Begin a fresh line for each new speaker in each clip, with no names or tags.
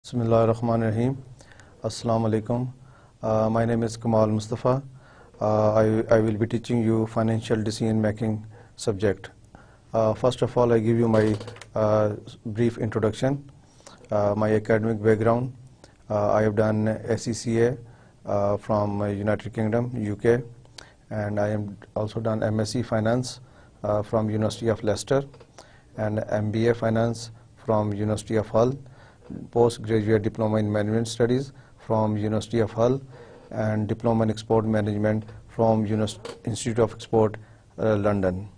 Bismillahirrahmanirrahim. Assalamu alaikum. My name is Kamal Mustafa. I will be teaching you financial decision making subject. First of all, I give you my brief introduction. My academic background. I have done SCCA from United Kingdom, UK, and I am also done MSc Finance from University of Leicester, and MBA Finance from University of Hull, postgraduate diploma in management studies from University of Hull, and diploma in export management from Institute of Export, London.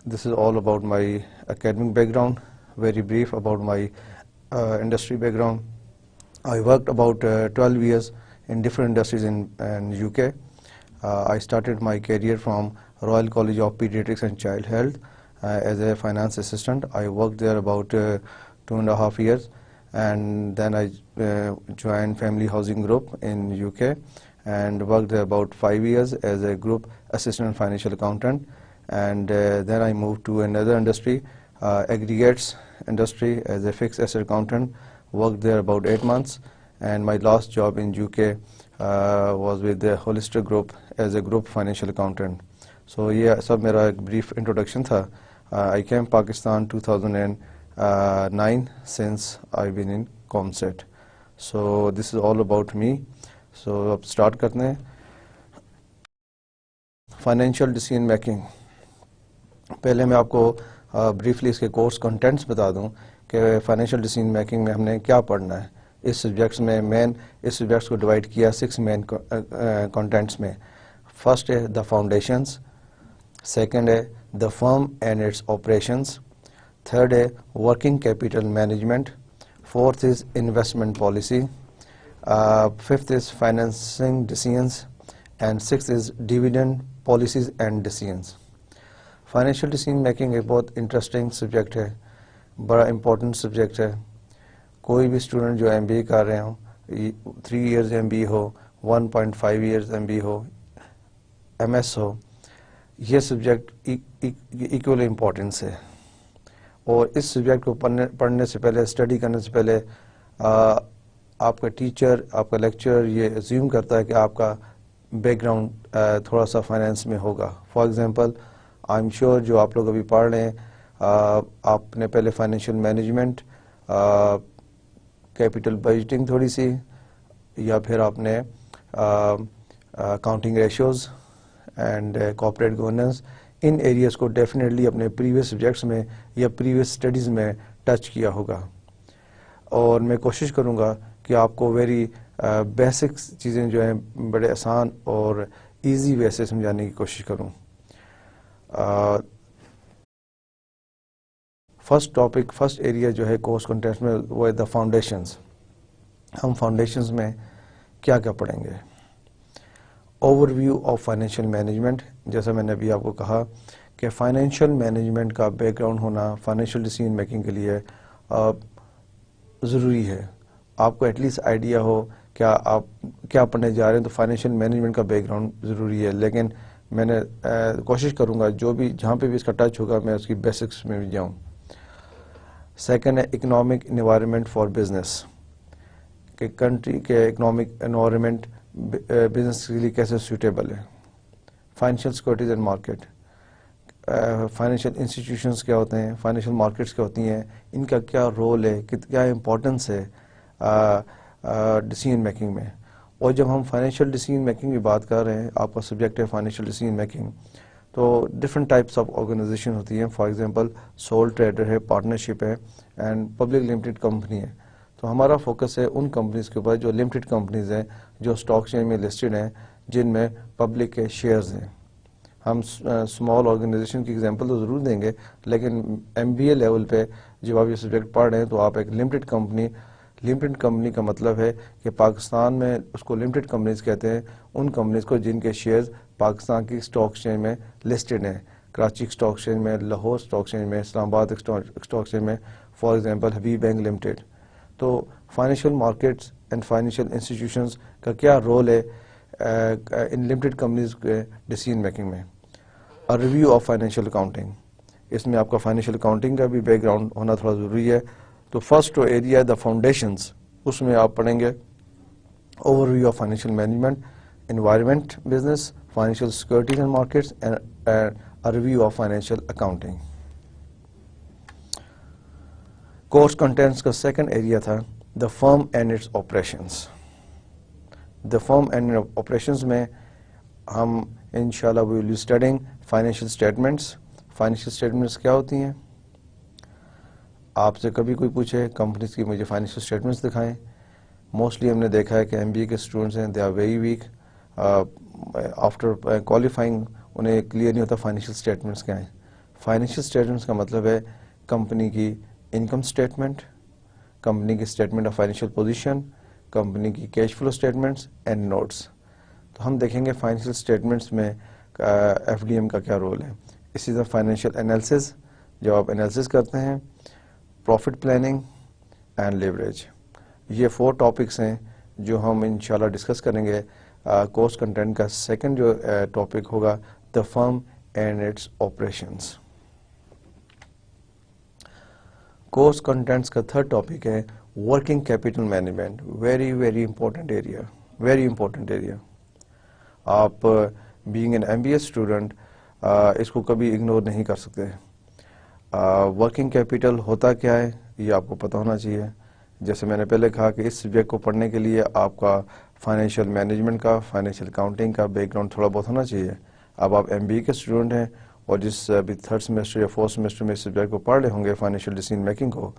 This is all about my academic background. Very brief about my industry background. I worked about 12 years in different industries in UK. I started my career from Royal College of Pediatrics and Child Health as a finance assistant. I worked there about 2.5 years, and then I joined Family Housing Group in UK and worked there about 5 years as a group assistant financial accountant. And then I moved to another industry, aggregates industry, as a fixed asset accountant. Worked there about 8 months, and my last job in UK was with the Holistic Group as a group financial accountant. So yeah, sab mera ek brief introduction tha. I came Pakistan 2009 since I've been in COMSET. So this is all about me. So ab start karte hain. Financial decision making. پہلے میں آپ کو briefly اس کے course contends بتا دوں کہ financial decision making میں ہم نے کیا پڑھنا ہے. اس سبجیکٹس میں اس سبجیکٹس کو ڈیوائڈ کیا 6 مین کنٹینٹس میں. فرسٹ ہے دا فاؤنڈیشنز، سیکنڈ ہے the firm and its operations, third ہے working capital management, fourth is investment policy, fifth is financing decisions, and six is dividend policies and decisions. Financial decision making ایک بہت interesting subject ہے، بڑا important subject ہے. کوئی بھی student جو MBA کر رہے ہوں، 3 ایئرز MBA ہو، 1.5 ایئرز MBA ہو، MS ہو، یہ سبجیکٹ ایکول امپورٹنس ہے. اور اس سبجیکٹ کو پڑھنے سے پہلے، اسٹڈی کرنے سے پہلے آپ کا ٹیچر، آپ کا لیکچرر یہ ایزیوم کرتا ہے کہ آپ کا بیک گراؤنڈ تھوڑا سا فائنینس میں ہوگا. For example I am sure جو آپ لوگ ابھی پڑھ رہے ہیں، آپ نے پہلے فائنینشیل مینجمنٹ، کیپٹل بجٹنگ تھوڑی سی، یا پھر آپ نے accounting ratios and corporate governance, in areas کو ڈیفینیٹلی اپنے پریویس سبجیکٹس میں یا پریویس اسٹڈیز میں ٹچ کیا ہوگا. اور میں کوشش کروں گا کہ آپ کو ویری بیسک چیزیں جو ہیں بڑے آسان اور ایزی وے سے سمجھانے کی کوشش کروں. فرسٹ ایریا جو ہے کورس کنٹینٹ میں وہ ہے دا فاؤنڈیشنز. ہم فاؤنڈیشنز میں کیا کیا پڑھیں گے؟ Overview of financial management. جیسا میں نے ابھی آپ کو کہا کہ فائنینشیل مینجمنٹ کا بیک گراؤنڈ ہونا فائنینشیل ڈیسیژن میکنگ کے لیے ضروری ہے. آپ کو ایٹ لیسٹ آئیڈیا ہو کیا آپ کیا پڑھنے جا رہے ہیں، تو فائنینشیل مینجمنٹ کا بیک گراؤنڈ ضروری ہے. لیکن میں نے کوشش کروں گا جو بھی جہاں پہ بھی اس کا ٹچ ہوگا میں اس کی بیسکس میں بھی جاؤں. سیکنڈ ہے اکنامک انوائرمنٹ فار بزنس، کہ کنٹری کے اکنامک انوائرمنٹ بزنس کے لیے کیسے سوٹیبل ہے. Financial securities and market, financial institutions کیا ہوتے ہیں، فائنینشیل مارکیٹس کیا ہوتی ہیں، ان کا کیا رول ہے، کیا امپورٹنس ہے ڈیسیژن میکنگ میں. اور جب ہم فائنینشیل ڈیسیژن میکنگ کی بات کر رہے ہیں، آپ کا سبجیکٹ ہے فائنینشیل ڈیسیژن میکنگ، تو ڈفرینٹ ٹائپس آف آرگنائزیشن ہوتی ہیں. فار ایگزامپل سول ٹریڈر ہے، پارٹنرشپ ہے، اینڈ پبلک لمیٹڈ کمپنی ہے. تو ہمارا فوکس ہے ان کمپنیز کے اوپر جو لمیٹڈ کمپنیز ہیں، جو اسٹاک ایکسچینج میں لسٹڈ ہیں، جن میں پبلک کے شیئرز ہیں. ہم اسمال آرگنائزیشن کی ایگزامپل تو ضرور دیں گے، لیکن MBA لیول پہ جب آپ یہ سبجیکٹ پڑھ رہے ہیں تو آپ ایک لمیٹڈ کمپنی کا مطلب ہے کہ پاکستان میں اس کو لمیٹڈ کمپنیز کہتے ہیں ان کمپنیز کو جن کے شیئرز پاکستان کی اسٹاک ایکسچینج میں لسٹڈ ہیں. کراچی اسٹاک ایکسچینج میں، لاہور اسٹاک ایکسچینج میں، اسلام آباد اسٹاک ایکسچینج میں، for example Habib bank limited. تو financial markets and financial institutions کا کیا رول ہے ان لمیٹڈ کمپنیز کے ڈیسیژن میکنگ میں. ریویو آف فائنینشیل اکاؤنٹنگ، اس میں آپ کا فائنینشیل اکاؤنٹنگ کا بھی بیک گراؤنڈ ہونا تھوڑا ضروری ہے. تو فرسٹ ایریا دا فاؤنڈیشنز، اس میں آپ پڑھیں گے overview of financial management, environment business, financial securities and markets and review of financial accounting. Course contents کا سیکنڈ ایریا تھا the firm and its operations. The firm and operations میں ہم انشاءاللہ we will be studying financial statements. Financial statements کیا ہوتی ہیں؟ آپ سے کبھی کوئی پوچھے کمپنیز کی مجھے فائنینشیل اسٹیٹمنٹس دکھائیں، موسٹلی ہم نے دیکھا ہے کہ ایم بی اے کے اسٹوڈنٹس ہیں they are very weak. After qualifying انہیں کلیئر نہیں ہوتا فائنینشیل اسٹیٹمنٹس کیا ہیں. فائنینشیل اسٹیٹمنٹس کا مطلب ہے کمپنی کی انکم اسٹیٹمنٹ، کمپنی کی statement of financial position, company کی cash flow statements and notes. تو ہم دیکھیں گے فائنینشیل اسٹیٹمنٹس میں ایف ڈی ایم کا کیا رول ہے. اسی طرح فائنینشیل انالیسز، جب آپ انالیسز کرتے ہیں، پروفٹ پلاننگ اینڈ لیوریج. یہ 4 ٹاپکس ہیں جو ہم انشاءاللہ ڈسکس کریں گے. کورس کنٹینٹ کا سیکنڈ جو ٹاپک ہوگا the firm and its operations. Course contents کا تھرڈ ٹاپک ہے working capital management. Very very important area, very important area. آپ being an M B A student اس کو کبھی اگنور نہیں کر سکتے. ورکنگ کیپٹل ہوتا کیا ہے یہ آپ کو پتہ ہونا چاہیے. جیسے میں نے پہلے کہا کہ اس سبجیکٹ کو پڑھنے کے لیے آپ کا فائنینشیل مینجمنٹ کا، فائنینشیل اکاؤنٹنگ کا بیک گراؤنڈ تھوڑا بہت ہونا چاہیے. اب آپ ایم بی اے کے اسٹوڈنٹ ہیں اور جس ابھی 3rd سیمسٹر یا 4th سیمسٹر میں اس سبجیکٹ کو پڑھ رہے ہوں گے فائنینشیل ڈیسیژن میکنگ کو،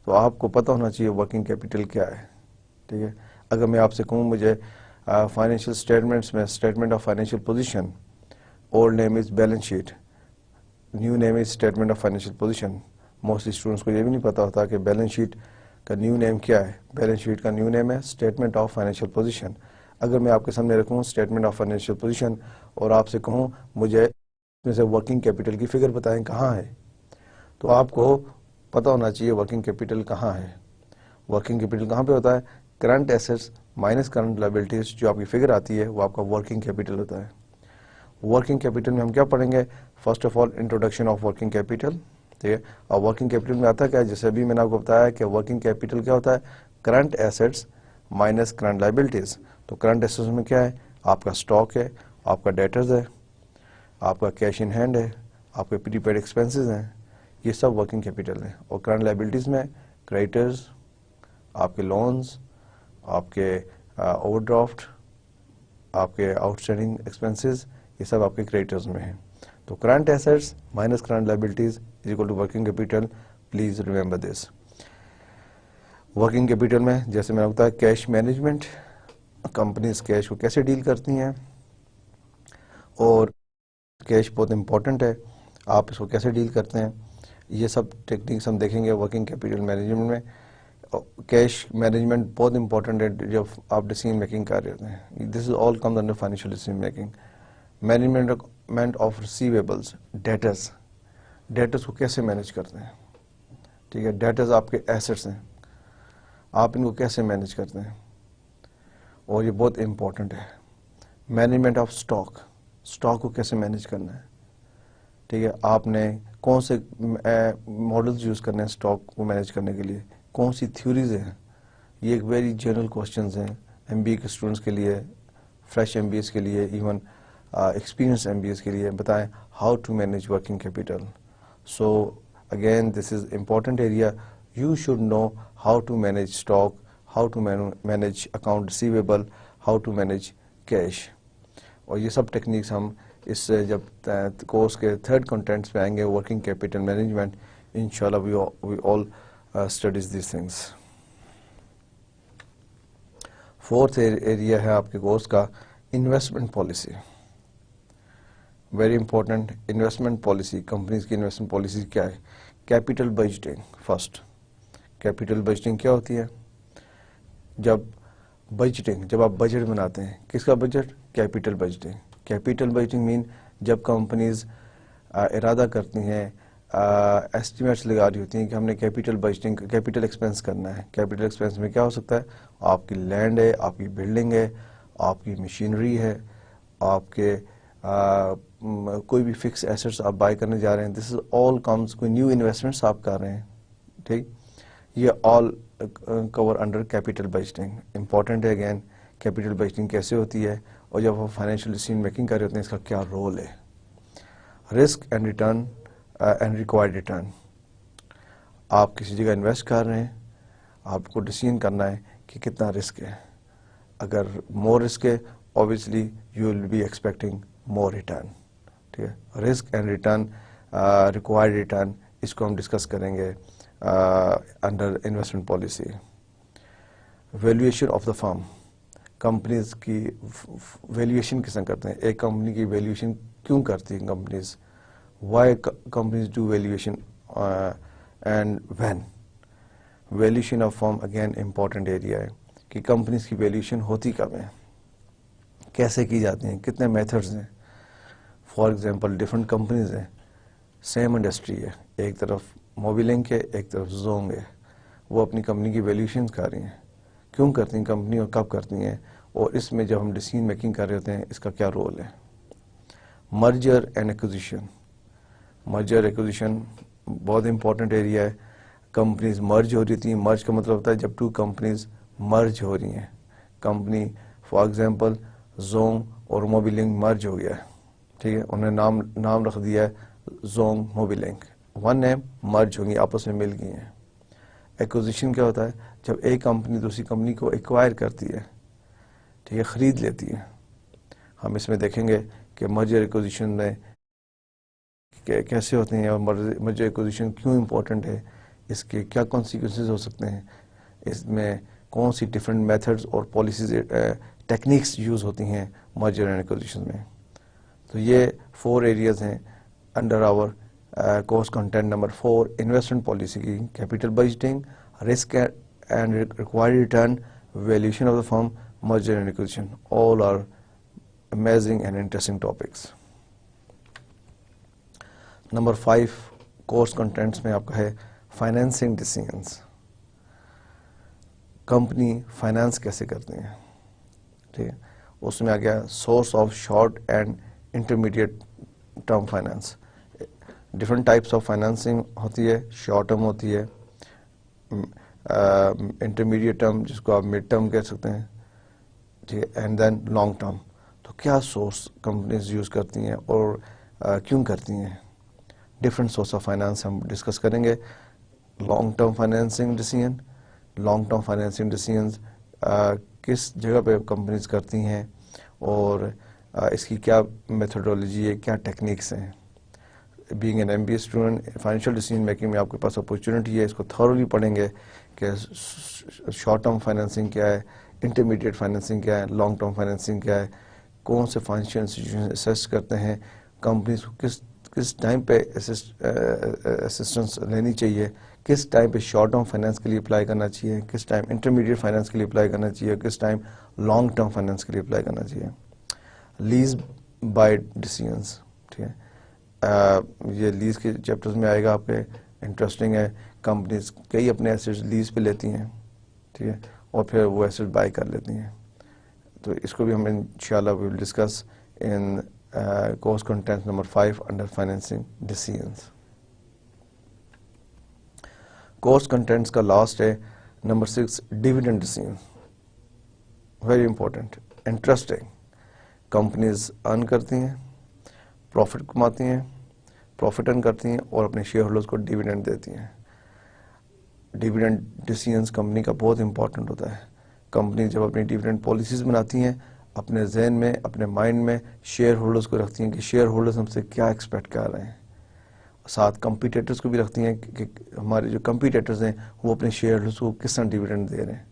تو آپ کو پتہ ہونا چاہیے ورکنگ کیپٹل کیا ہے. ٹھیک ہے. اگر میں آپ سے کہوں مجھے فائنینشیل اسٹیٹمنٹس میں statement of financial position, old name is balance sheet, new name is statement of financial position. Mostly students کو یہ بھی نہیں پتا ہوتا کہ بیلنس شیٹ کا نیو نیم کیا ہے. بیلنس شیٹ کا نیو نیم ہے اسٹیٹمنٹ آف فائنینشیل پوزیشن. اگر میں آپ کے سامنے رکھوں اسٹیٹمنٹ آف فائنینشیل پوزیشن اور آپ سے کہوں مجھے اس میں سے ورکنگ کیپٹل کی فگر بتائیں کہاں ہے، تو آپ کو پتہ ہونا چاہیے ورکنگ کیپٹل کہاں ہے. ورکنگ کیپٹل کہاں پہ ہوتا ہے؟ Current assets minus current liabilities جو آپ کی فگر آتی ہے وہ آپ کا ورکنگ کیپٹل ہوتا ہے. ورکنگ کیپٹل میں ہم کیا پڑھیں گے؟ First of all introduction of working capital. ٹھیک ہے. اور ورکنگ کیپٹل میں آتا کیا ہے؟ جیسے ابھی میں نے آپ کو بتایا کہ ورکنگ کیپٹل کیا ہوتا ہے؟ Current assets minus current liabilities. تو کرنٹ ایسٹس میں کیا ہے؟ آپ کا اسٹاک ہے، آپ کا ڈیٹرز ہے، آپ کا کیش ان ہینڈ ہے، آپ کے پری پیڈ ایکسپینسز ہیں، یہ سب ورکنگ کیپٹل ہیں. اور کرنٹ لائبلٹیز میں کریڈیٹرز، آپ کے لونز، آپ کے اوور ڈرافٹ، آپ کے آؤٹ اسٹینڈنگ ایکسپینسز، یہ سب آپ کے کریڈیٹرز میں ہیں. تو current assets minus current liabilities is equal to working capital. Please remember this. Working capital میں جیسے میں نے بتایا کیش مینجمنٹ، کمپنیز کیش کو کیسے ڈیل کرتی ہیں، اور کیش بہت امپورٹنٹ ہے، آپ اس کو کیسے ڈیل کرتے ہیں، یہ سب ٹیکنیکس ہم دیکھیں گے ورکنگ کیپٹل مینجمنٹ میں. کیش مینجمنٹ بہت امپورٹنٹ ہے جب آپ ڈیسیژن میکنگ کر رہے ہوتے ہیں. This is all comes under financial decision making. Management of receivables, debtors کو کیسے مینیج کرتے ہیں. ٹھیک ہے. ڈیٹرز آپ کے ایسٹس ہیں، آپ ان کو کیسے مینیج کرتے ہیں، اور یہ بہت امپورٹنٹ ہے. مینجمنٹ آف اسٹاک کو کیسے مینیج کرنا ہے. ٹھیک ہے. آپ نے کون سے ماڈلز یوز کرنے ہیں اسٹاک کو مینیج کرنے کے لیے، کون سی تھیوریز ہیں. یہ ایک ویری جنرل کوشچنز ہیں ایم بی اے کے اسٹوڈنٹس کے لیے، فریش ایم بی ایس کے لیے، even experience M B S کے لیے. بتائیں how to manage working capital. So again this is important area. You should know how to manage stock, how to manage account receivable, how to manage cash. اور یہ سب techniques ہم اس سے جب course کے 3rd contends پہ آئیں گے working capital management, انشاءاللہ we all studies these things. 4th area ہے آپ کے کورس کا investment policy. Very important. Investment policy, companies کی انویسٹمنٹ پالیسی کیا ہے؟ Capital budgeting. First capital budgeting کیا ہوتی ہے؟ جب آپ بجٹ بناتے ہیں، کس کا budget? Capital budgeting. Capital budgeting مین جب کمپنیز ارادہ کرتی ہیں، ایسٹیمیٹس لگا رہی ہوتی ہیں کہ ہم نے کیپٹل ایکسپینس کرنا ہے. کیپٹل ایکسپینس میں کیا ہو سکتا ہے؟ آپ کی لینڈ ہے، آپ کی بلڈنگ ہے، آپ کی مشینری ہے، آپ کے کوئی بھی فکس ایسٹس آپ بائی کرنے جا رہے ہیں, دس از آل کمز, کوئی نیو انویسٹمنٹس آپ کر رہے ہیں, ٹھیک, یہ آل کور انڈر کیپیٹل بجٹنگ. امپورٹنٹ ہے اگین کیپیٹل بجٹنگ کیسے ہوتی ہے, اور جب آپ فائنینشیل ڈیسیژن میکنگ کر رہے ہوتے ہیں اس کا کیا رول ہے. Risk and return and required return. آپ کسی جگہ انویسٹ کر رہے ہیں, آپ کو ڈیسیژن کرنا ہے کہ کتنا رسک ہے. اگر مور رسک ہے obviously you will be expecting more return. ٹھیک ہے, risk and return, required return, اس کو ہم ڈسکس کریں گے under investment policy. Valuation of the firm, companies کی ویلیویشن کس طرح کرتے ہیں, ایک کمپنی کی ویلیویشن کیوں کرتی ہیں companies, why companies do valuation and when. Valuation of firm again important area ہے کہ کمپنیز کی ویلیویشن ہوتی کب ہے, کیسے کی جاتی ہیں, کتنے میتھڈز ہیں. فار ایگزامپل ڈفرینٹ کمپنیز ہیں, سیم انڈسٹری ہے, ایک طرف موبی لنک ہے, ایک طرف زونگ ہے, وہ اپنی کمپنی کی ویلیویشن کر رہی ہیں. کیوں کرتی ہیں کمپنی اور کب کرتی ہیں, اور اس میں جب ہم ڈیسیژن میکنگ کر رہے ہوتے ہیں اس کا کیا رول ہے. Merger and acquisition. Merger acquisition بہت امپورٹنٹ ایریا ہے. کمپنیز مرج ہو رہی تھیں, مرج کا مطلب ہوتا ہے جب ٹو کمپنیز مرج ہو رہی ہیں. کمپنی فار ایگزامپل زونگ اور موبی لنک مرج ہو گیا ہے, ٹھیک ہے, انہوں نے نام رکھ دیا ہے Zong Mobilink, one name, merge ہوں گی, آپس میں مل گئی ہیں. ایکوزیشن کیا ہوتا ہے, جب ایک کمپنی دوسری کمپنی کو ایکوائر کرتی ہے, ٹھیک ہے, خرید لیتی ہے. ہم اس میں دیکھیں گے کہ مرجر ایکوزیشن میں کیسے ہوتے ہیں اور مرجر ایکوزیشن کیوں امپورٹنٹ ہے, اس کے کیا کانسیکوینسز ہو سکتے ہیں, اس میں کون سی ڈفرینٹ میتھڈز اور پالیسیز ٹیکنیکس یوز ہوتی ہیں مرجر اینڈ ایکوزیشن میں. تو یہ 4 ایریاز ہیں under our course content number 4 investment policy کی. Capital budgeting, risk and required return, valuation of the firm, merger and acquisition, all are amazing and interesting topics. Number 5 course contents میں آپ کا ہے financing ڈیسیژنس. Company finance کیسے کرتی ہیں, ٹھیک ہے, اس میں آ گیا source of short and intermediate term finance. Different types of financing ہوتی ہے, شارٹ ٹرم ہوتی ہے, انٹرمیڈیٹ ٹرم جس کو آپ مڈ ٹرم کہہ سکتے ہیں, ٹھیک ہے, اینڈ دین لانگ ٹرم. تو کیا سورس کمپنیز یوز کرتی ہیں اور کیوں کرتی ہیں. ڈفرینٹ سورس آف فائنانس ہم ڈسکس کریں گے. Long term financing decision, long term financing decisions کس جگہ پہ کمپنیز کرتی ہیں اور اس کی کیا میتھڈولوجی ہے, کیا ٹیکنیکس ہیں. Being an MBA student financial decision making میں آپ کے پاس اپرچونیٹی ہے, اس کو تھورولی پڑھیں گے کہ شارٹ ٹرم فائنینسنگ کیا ہے, انٹرمیڈیٹ فائنینسنگ کیا ہے, لانگ ٹرم فائنینسنگ کیا ہے, کون سے فائنینشیل انسٹیٹیوشن اسیس کرتے ہیں, کمپنیز کو کس ٹائم پہ اسسٹنس لینی چاہیے, کس ٹائم پہ شارٹ ٹرم فائنینس کے لیے اپلائی کرنا چاہیے, کس ٹائم انٹرمیڈیٹ فائنینس کے لیے اپلائی کرنا چاہیے, کس ٹائم لانگ ٹرم فائنینس کے لیے اپلائی کرنا چاہیے. لیز بائی ڈیسیژنس, ٹھیک ہے, یہ لیز کے چیپٹرز میں آئے گا آپ کے, انٹرسٹنگ ہے. کمپنیز کئی اپنے ایسیٹس لیز پہ لیتی ہیں, ٹھیک ہے, اور پھر وہ ایسیٹ بائی کر لیتی ہیں. تو اس کو بھی ہم انشاءاللہ we will discuss in course content number 5 under financing decisions. Course contents کا لاسٹ ہے number 6 dividend decision. Very important, interesting. Companies earn کرتی ہیں, پروفٹ کماتی ہیں, پروفٹ ارن کرتی ہیں اور اپنے شیئر ہولڈرز کو ڈیویڈنڈ دیتی ہیں. ڈیویڈنڈ ڈیسیژنس کمپنی کا بہت امپورٹنٹ ہوتا ہے. کمپنی جب اپنی ڈیویڈنڈ پالیسیز بناتی ہیں, اپنے ذہن میں, اپنے مائنڈ میں شیئر ہولڈرز کو رکھتی ہیں کہ شیئر ہولڈرز ہم سے کیا ایکسپیکٹ کر رہے ہیں. ساتھ کمپیٹیٹرز کو بھی رکھتی ہیں کہ ہمارے جو کمپیٹیٹرز ہیں وہ اپنے شیئر ہولڈرز کو کس طرح ڈیویڈنڈ دے رہے ہیں.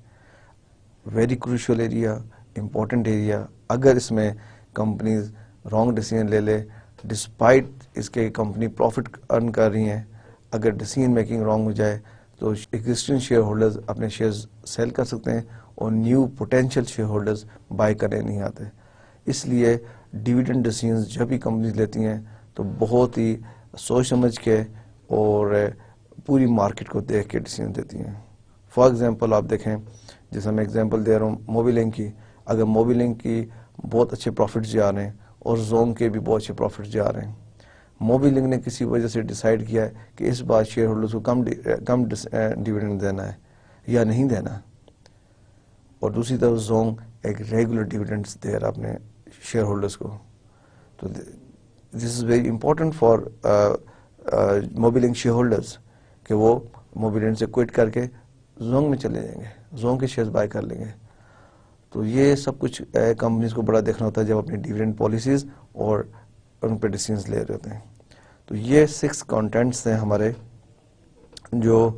Very crucial area, important area. اگر اس میں کمپنیز رانگ ڈیسیژن لے لے, ڈسپائٹ اس کے کمپنی پروفٹ ارن کر رہی ہیں, اگر ڈیسیژن میکنگ رانگ ہو جائے تو ایگزسٹنگ شیئر ہولڈرز اپنے شیئرز سیل کر سکتے ہیں اور new potential share holders by کرنے نہیں آتے. اس لیے ڈیویڈنڈ ڈیسیژنز جب بھی کمپنیز لیتی ہیں تو بہت ہی سوچ سمجھ کے اور پوری مارکیٹ کو دیکھ کے ڈیسیژن دیتی ہیں. فار ایگزامپل آپ دیکھیں, جیسے میں ایگزامپل دے رہا ہوں موبی لنک کی, اگر موبی لنک کی بہت اچھے پروفٹس جا رہے ہیں اور زونگ کے بھی بہت سے پروفٹس جا رہے ہیں. موبی لنک نے کسی وجہ سے ڈیسائیڈ کیا ہے کہ اس بار شیئر ہولڈرز کو کم ڈیویڈنڈ دینا ہے یا نہیں دینا, اور دوسری طرف زونگ ایک ریگولر ڈیویڈنڈس دے رہا اپنے شیئر ہولڈرز کو. تو this is very important for Mobilink shareholders کہ وہ موبی لنک سے کوئٹ کر کے زونگ میں چلے جائیں گے, زونگ کے شیئرز بائی کر لیں گے. تو یہ سب کچھ کمپنیز کو بڑا دیکھنا ہوتا ہے جب اپنی ڈیویڈنڈ پالیسیز اور ان پہ ڈیسیژنز لے رہے ہوتے ہیں. تو یہ 6 کانٹینٹس ہیں ہمارے جو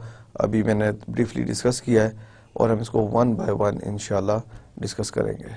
ابھی میں نے بریفلی ڈسکس کیا ہے, اور ہم اس کو 1 by 1 انشاءاللہ ڈسکس کریں گے.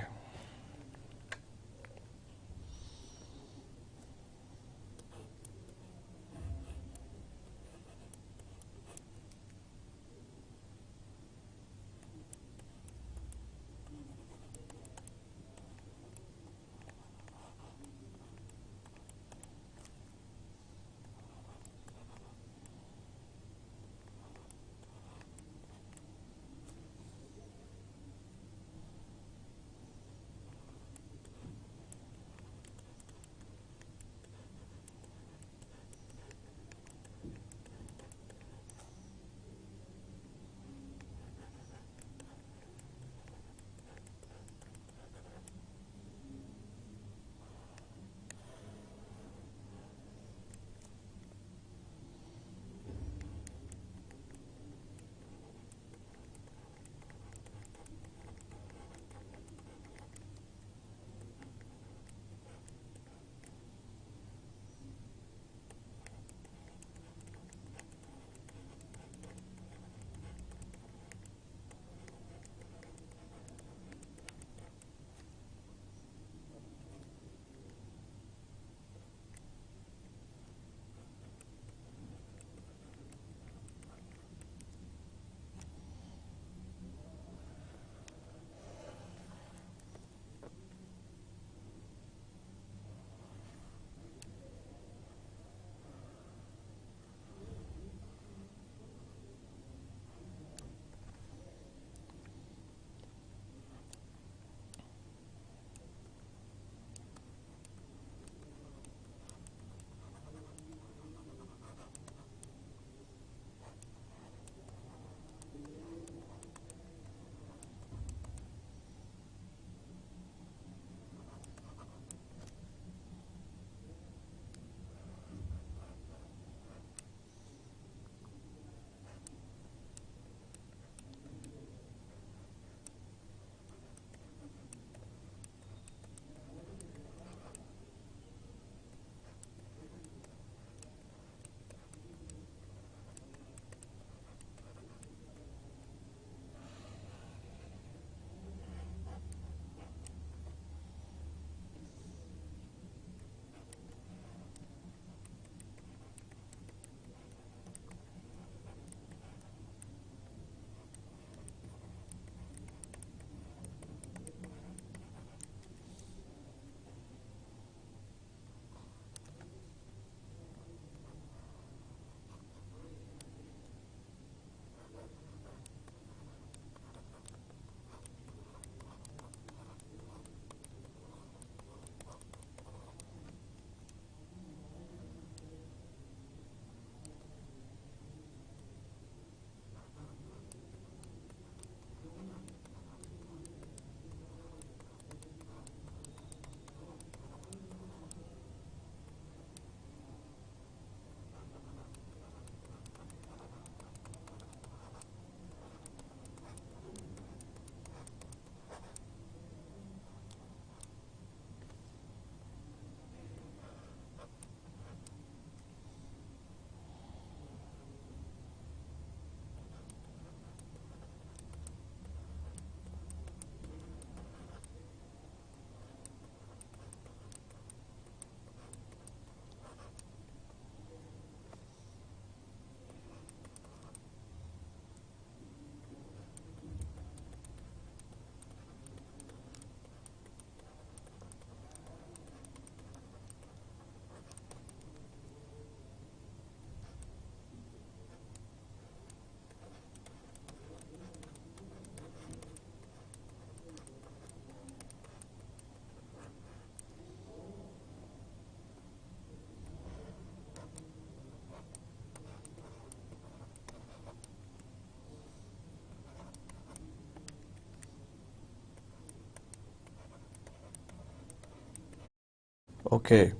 Okay,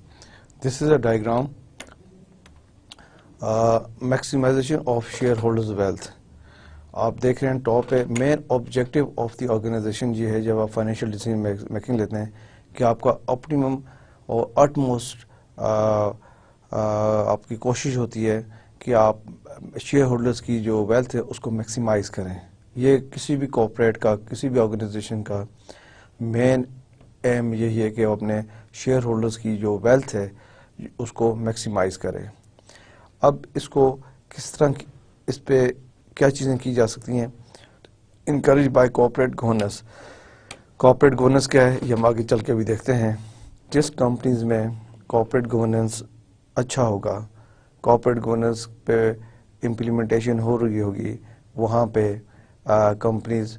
this is a diagram. Maximization of shareholders wealth. آپ دیکھ رہے ہیں ٹاپ پہ main objective of the organisation یہ ہے جب آپ فائنینشیل ڈیسیژن میکنگ لیتے ہیں کہ آپ کا آپٹیمم اور اٹ موسٹ آپ کی کوشش ہوتی ہے کہ آپ شیئر ہولڈرز کی جو ویلتھ ہے اس کو میکسیمائز کریں. یہ کسی بھی کارپوریٹ کا کسی بھی آرگنائزیشن کا مین ایم یہی ہے کہ وہ اپنے شیئر ہولڈرز کی جو ویلتھ ہے اس کو میکسیمائز کرے. اب اس کو کس طرح اس پہ کیا چیزیں کی جا سکتی ہیں؟ Encourage by corporate governance. Corporate governance کیا ہے یہ ہم آگے چل کے بھی دیکھتے ہیں. جس کمپنیز میں کارپوریٹ گورننس اچھا ہوگا، کارپوریٹ گورننس پہ امپلیمنٹیشن ہو رہی ہوگی، وہاں پہ کمپنیز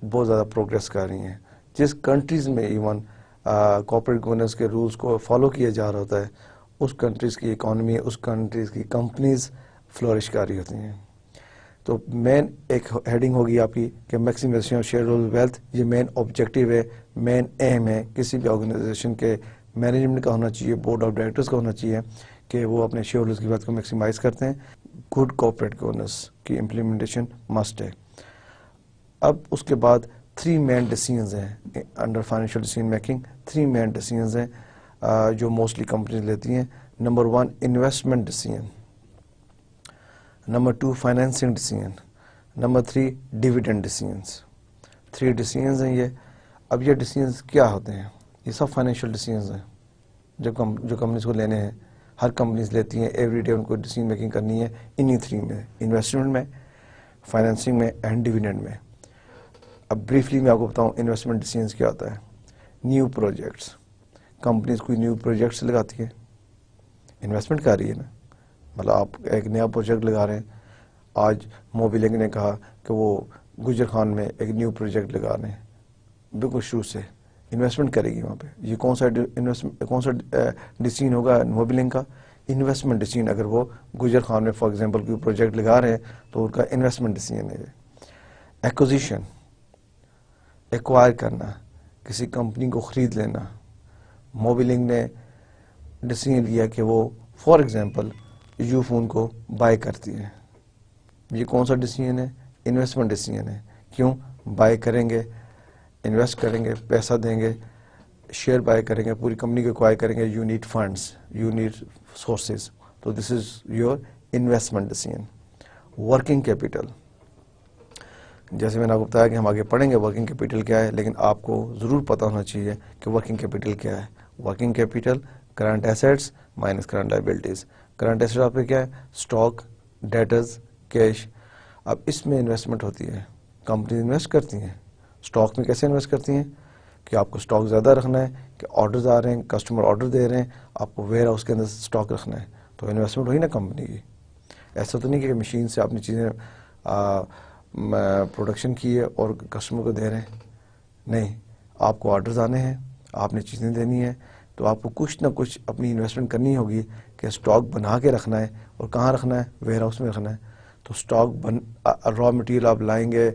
بہت زیادہ پروگریس کر رہی ہیں. جس کنٹریز میں ایون کارپوریٹ گورننس کے رولز کو فالو کیا جا رہا ہوتا ہے اس کنٹریز کی اکانومی، اس کنٹریز کی کمپنیز فلورش کر رہی ہوتی ہیں. تو مین ایک ہیڈنگ ہوگی آپ کی کہ maximisation of shareholder wealth. یہ مین آبجیکٹو ہے، مین ایم ہے کسی بھی آرگنائزیشن کے مینجمنٹ کا ہونا چاہیے، بورڈ آف ڈائریکٹرز کا ہونا چاہیے کہ وہ اپنے شیئر ہولڈرز کی ویلتھ کو میکسیمائز کرتے ہیں. گڈ کارپوریٹ گورننس کی امپلیمنٹیشن مسٹ ہے. اب اس کے بعد 3 مین ڈیسیژنز ہیں under financial decision making. 3 main decisions ہیں جو موسٹلی کمپنیز لیتی ہیں. Number 1 investment decision, number 2 financing decision, number 3 dividend decisions. 3 decisions ہیں یہ. اب یہ ڈیسیژنز کیا ہوتے ہیں؟ یہ سب فائنینشیل ڈیسیژنز ہیں جو کمپنیز کو لینے ہیں. ہر کمپنیز لیتی ہیں، ایوری ڈے ان کو ڈیسیژن میکنگ کرنی ہے انہی 3 میں، انویسٹمنٹ میں، فائنینسنگ میں اینڈ ڈیویڈنڈ میں. اب بریفلی میں آپ کو بتاؤں انویسٹمنٹ ڈیسیژنز کیا ہوتا ہے. نیو پروجیکٹس، کمپنیز کوئی نیو پروجیکٹس لگاتی ہے، انویسٹمنٹ کر رہی ہے نا. مطلب آپ ایک نیا پروجیکٹ لگا رہے ہیں. آج موبیلنگ نے کہا کہ وہ گجر خان میں ایک نیو پروجیکٹ لگا رہے ہیں، بالکل شروع سے انویسٹمنٹ کرے گی وہاں پہ. یہ کون سا ڈیسیژن ہوگا موبیلنگ کا؟ Investment decision. اگر وہ گجر خان میں فار ایگزامپل کوئی پروجیکٹ لگا رہے ہیں تو ان کا انویسٹمنٹ ڈیسیژن ہے. ایکوزیشن، ایکوائر کرنا، کسی کمپنی کو خرید لینا. موبیلنگ نے ڈیسیژن لیا کہ وہ فار ایگزامپل یو فون کو بائی کرتی ہے. یہ کون سا ڈیسیژن ہے؟ انویسٹمنٹ ڈیسیژن ہے. کیوں؟ بائی کریں گے، انویسٹ کریں گے، پیسہ دیں گے، شیئر بائی کریں گے، پوری کمپنی کو ایکوائر کریں گے. You need funds, you need sources. تو this is your investment decision. Working capital, جیسے میں نے آپ کو بتایا کہ ہم آگے پڑھیں گے ورکنگ کیپٹل کیا ہے، لیکن آپ کو ضرور پتہ ہونا چاہیے کہ ورکنگ کیپٹل کیا ہے. Working capital current assets minus current liabilities. Current asset آپ کے کیا ہے؟ Stock, debtors, cash. اب اس میں انویسٹمنٹ ہوتی ہے، کمپنی انویسٹ کرتی ہیں. اسٹاک میں کیسے انویسٹ کرتی ہیں؟ کہ آپ کو اسٹاک زیادہ رکھنا ہے، کہ آرڈرز آ رہے ہیں، کسٹمر آرڈر دے رہے ہیں، آپ کو ویئر ہاؤس کے اندر اسٹاک رکھنا ہے. تو انویسٹمنٹ ہوئی نا کمپنی کی. ایسا تو نہیں کہ مشین سے آپ نے چیزیں پروڈکشن کی ہے اور کسٹمر کو دے رہے ہیں. نہیں، آپ کو آرڈرز آنے ہیں، آپ نے چیزیں دینی ہیں، تو آپ کو کچھ نہ کچھ اپنی انویسٹمنٹ کرنی ہوگی کہ اسٹاک بنا کے رکھنا ہے. اور کہاں رکھنا ہے؟ ویئر ہاؤس میں رکھنا ہے. تو اسٹاک را مٹیریل آپ لائیں گے،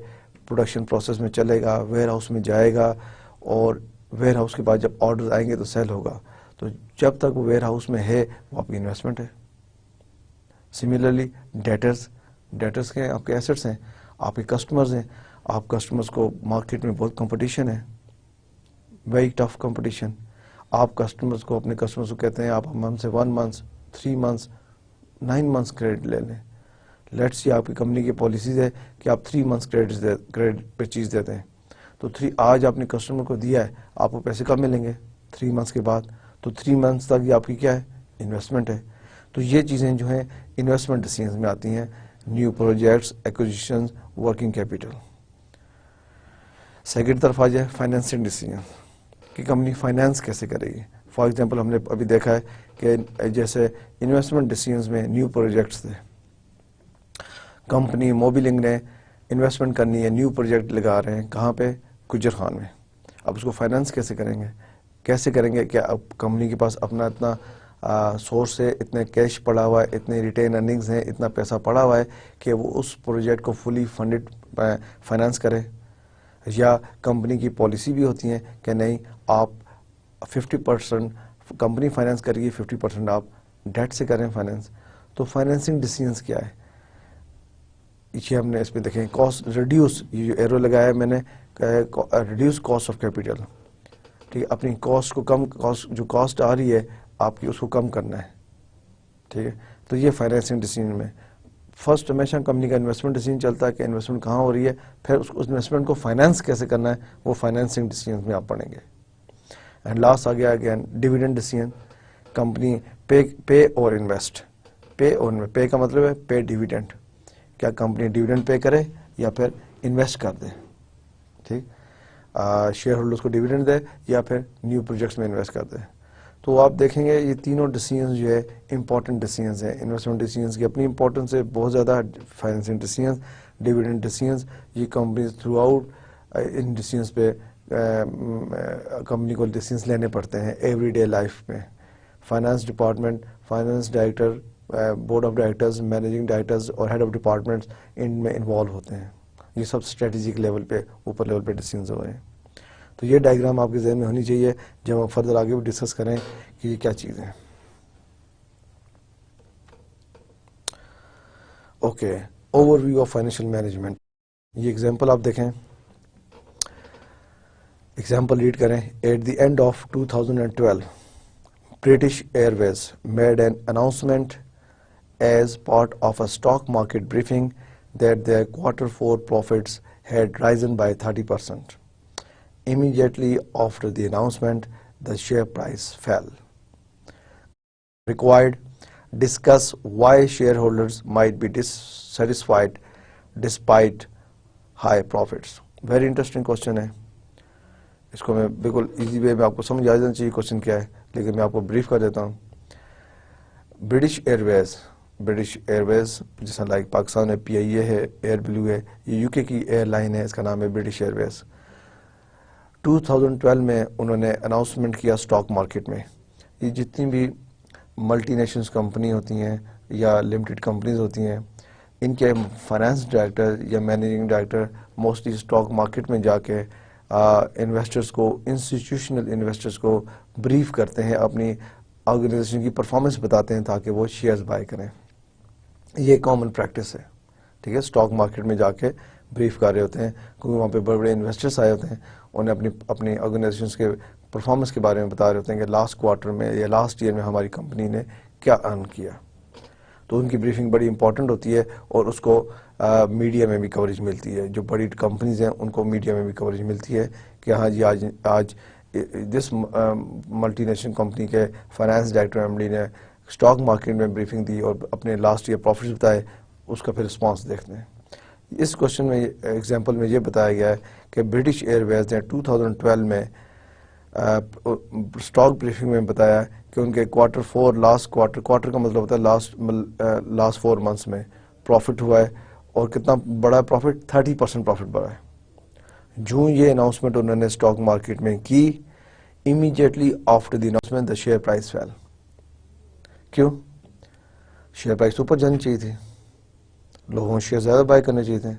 پروڈکشن پروسیس میں چلے گا، ویئر ہاؤس میں جائے گا، اور ویئر ہاؤس کے بعد جب آرڈرز آئیں گے تو سیل ہوگا. تو جب تک وہ ویئر ہاؤس میں ہے وہ آپ کی انویسٹمنٹ ہے. سملرلی ڈیٹرز کے آپ کے ایسٹس ہیں، آپ کے کسٹمرز ہیں. آپ کسٹمرز کو مارکیٹ میں بہت کمپٹیشن ہے، ویری ٹف کمپٹیشن. آپ کسٹمرز کو اپنے کسٹمرز کو کہتے ہیں آپ ہم سے 1 منتھ 3 منتھس 9 منتھس کریڈٹ لے لیں. لیٹس سی آپ کی کمپنی کی پالیسیز ہے کہ آپ 3 منتھس کریڈٹ پہ چیز دیتے ہیں. تو آج آپ نے کسٹمر کو دیا ہے، آپ کو پیسے کب ملیں گے؟ 3 منتھس کے بعد. تو 3 منتھس تک یہ آپ کی کیا ہے؟ انویسٹمنٹ ہے. تو یہ چیزیں جو ہیں انویسٹمنٹ ڈیسیژنز میں آتی ہیں. New projects, accusations, working capital. Second طرف آ جائے فائنینسنگ ڈیسیژن کہ کمپنی فائنینس کیسے کرے گی. فار ایگزامپل ہم نے ابھی دیکھا ہے کہ جیسے انویسٹمنٹ ڈیسیژنز میں نیو پروجیکٹس تھے، کمپنی موبیلنگ نے انویسٹمنٹ کرنی ہے، نیو پروجیکٹ لگا رہے ہیں کہاں پہ؟ گجر خان میں. اب اس کو فائنینس کیسے کریں گے؟ کیسے کریں گے کہ اب کمپنی کے پاس اپنا اتنا سورس ہے، اتنے کیش پڑا ہوا ہے، اتنے ریٹین ارننگز ہیں، اتنا پیسہ پڑا ہوا ہے کہ وہ اس پروجیکٹ کو فلی فنڈڈ فائنانس کرے. یا کمپنی کی پالیسی بھی ہوتی ہیں کہ نہیں، آپ 50% کمپنی فائنینس کرے گی 50% آپ ڈیٹ سے کریں فائنینس. تو فائنینسنگ ڈیسیجنس کیا ہے یہ ہم نے اس میں دیکھیں. کاسٹ ریڈیوس, یہ جو ایرو لگایا ہے میں نے, ریڈیوس کاسٹ آف کیپیٹل. ٹھیک ہے, اپنی کاسٹ کو کم, جو کاسٹ آ رہی ہے آپ کی اس کو کم کرنا ہے. ٹھیک ہے, تو یہ فائنینسنگ ڈیسیجن میں فرسٹ ہمیشہ کمپنی کا انویسٹمنٹ ڈیسیجن چلتا ہے کہ انویسٹمنٹ کہاں ہو رہی ہے, پھر اس انویسٹمنٹ کو فائنینس کیسے کرنا ہے وہ فائنینسنگ ڈیسیجن میں آپ پڑھیں گے. اینڈ لاسٹ آ گیا اگین ڈیویڈنڈ ڈیسیجن. کمپنی پے اور انویسٹ. پے کا مطلب ہے پے ڈیویڈنڈ, کیا کمپنی ڈیویڈنڈ پے کرے یا پھر انویسٹ کر دے. ٹھیک, شیئر ہولڈرس کو ڈیویڈنڈ دے یا پھر نیو پروجیکٹس میں انویسٹ کر دے. تو آپ دیکھیں گے یہ تینوں ڈیسیجنز جو ہے امپورٹنٹ ڈیسیجنز ہیں. انویسٹمنٹ ڈیسیجنز کی اپنی امپورٹنس ہے بہت زیادہ. فائنینسنگ ڈیسیجنز, ڈیویڈنڈ ڈیسیجنز, یہ companies through out in decisions پہ کمپنی کو ڈیسیجنز لینے پڑتے ہیں ایوری ڈے لائف میں. Finance department, finance director, board of directors, managing directors اور ہیڈ آف ڈپارٹمنٹس ان میں انوالو ہوتے ہیں. یہ سب اسٹریٹجک لیول پہ, اوپر لیول پہ ڈیسیجنز ہو رہے ہیں. تو یہ ڈائیگرام آپ کے ذہن میں ہونی چاہیے جب ہم فردر آگے بھی ڈسکس کریں کہ یہ کیا چیزیں ہیں. Okay, overview of financial management. یہ ایگزامپل آپ دیکھیں, ایگزامپل ریڈ کریں. At the end of 2012 British Airways made an announcement as part of a stock market briefing that their Q4 profits had risen by 30%. Immediately after the announcement, the share price fell. Required, discuss why shareholders might be dissatisfied despite high profits. Very interesting question ہے. اس کو میں بالکل easy way میں آپ کو سمجھ آ جانا چاہیے کوشچن کیا ہے, لیکن میں آپ کو بریف کر دیتا ہوں. برٹش ایئر ویز جیسا لائک پاکستان ہے, پی آئی اے ہے, ایئر بلو ہے, یہ یو کے کی ایئر لائن ہے, اس کا نام ہے برٹش ایئر ویز. 2012 میں انہوں نے اناؤنسمنٹ کیا اسٹاک مارکیٹ میں. یہ جتنی بھی ملٹی نیشنلز کمپنی ہوتی ہیں یا لمیٹڈ کمپنیز ہوتی ہیں, ان کے فائنانس ڈائریکٹر یا managing director mostly stock market میں جا کے انویسٹرز کو, انسٹیٹیوشنل انویسٹرز کو بریف کرتے ہیں, اپنی آرگنائزیشن کی پرفارمنس بتاتے ہیں تاکہ وہ شیئرز بائی کریں. یہ کامن پریکٹس ہے. ٹھیک ہے, اسٹاک مارکیٹ میں جا کے بریف کر رہے ہوتے ہیں کیونکہ وہاں پہ بڑے بڑے انویسٹرز آئے ہوتے ہیں, انہیں اپنی آرگنائزیشنس کے پرفارمنس کے بارے میں بتا رہے ہوتے ہیں کہ لاسٹ کوارٹر میں یا لاسٹ ایئر میں ہماری کمپنی نے کیا ارن کیا. تو ان کی بریفنگ بڑی امپورٹنٹ ہوتی ہے اور اس کو میڈیا میں بھی کوریج ملتی ہے. جو بڑی کمپنیز ہیں ان کو میڈیا میں بھی کوریج ملتی ہے کہ ہاں جی آج جس ملٹی نیشنل کمپنی کے فائنانس ڈائریکٹر ایم ڈی نے اسٹاک مارکیٹ میں بریفنگ دی اور اپنے لاسٹ ایئر پروفٹس بتائے, اس کا پھر رسپانس دیکھتے ہیں. اس کوشچن میں ایگزامپل میں یہ بتایا گیا ہے کہ برٹش ایئر ویز نے 2012 میں اسٹاک بریفنگ میں بتایا کہ ان کے Q4 لاسٹ کوارٹر کا مطلب ہوتا ہے لاسٹ 4 months میں پروفٹ ہوا ہے, اور کتنا بڑا پروفٹ, 30% پروفٹ بڑھا ہے. جو یہ اناؤنسمنٹ انہوں نے اسٹاک مارکیٹ میں کی, immediately after the announcement the share price fell. کیوں؟ شیئر پرائز اوپر جانی چاہیے تھی, لوگوں کو شیئر زیادہ بائی کرنے چاہیے تھے.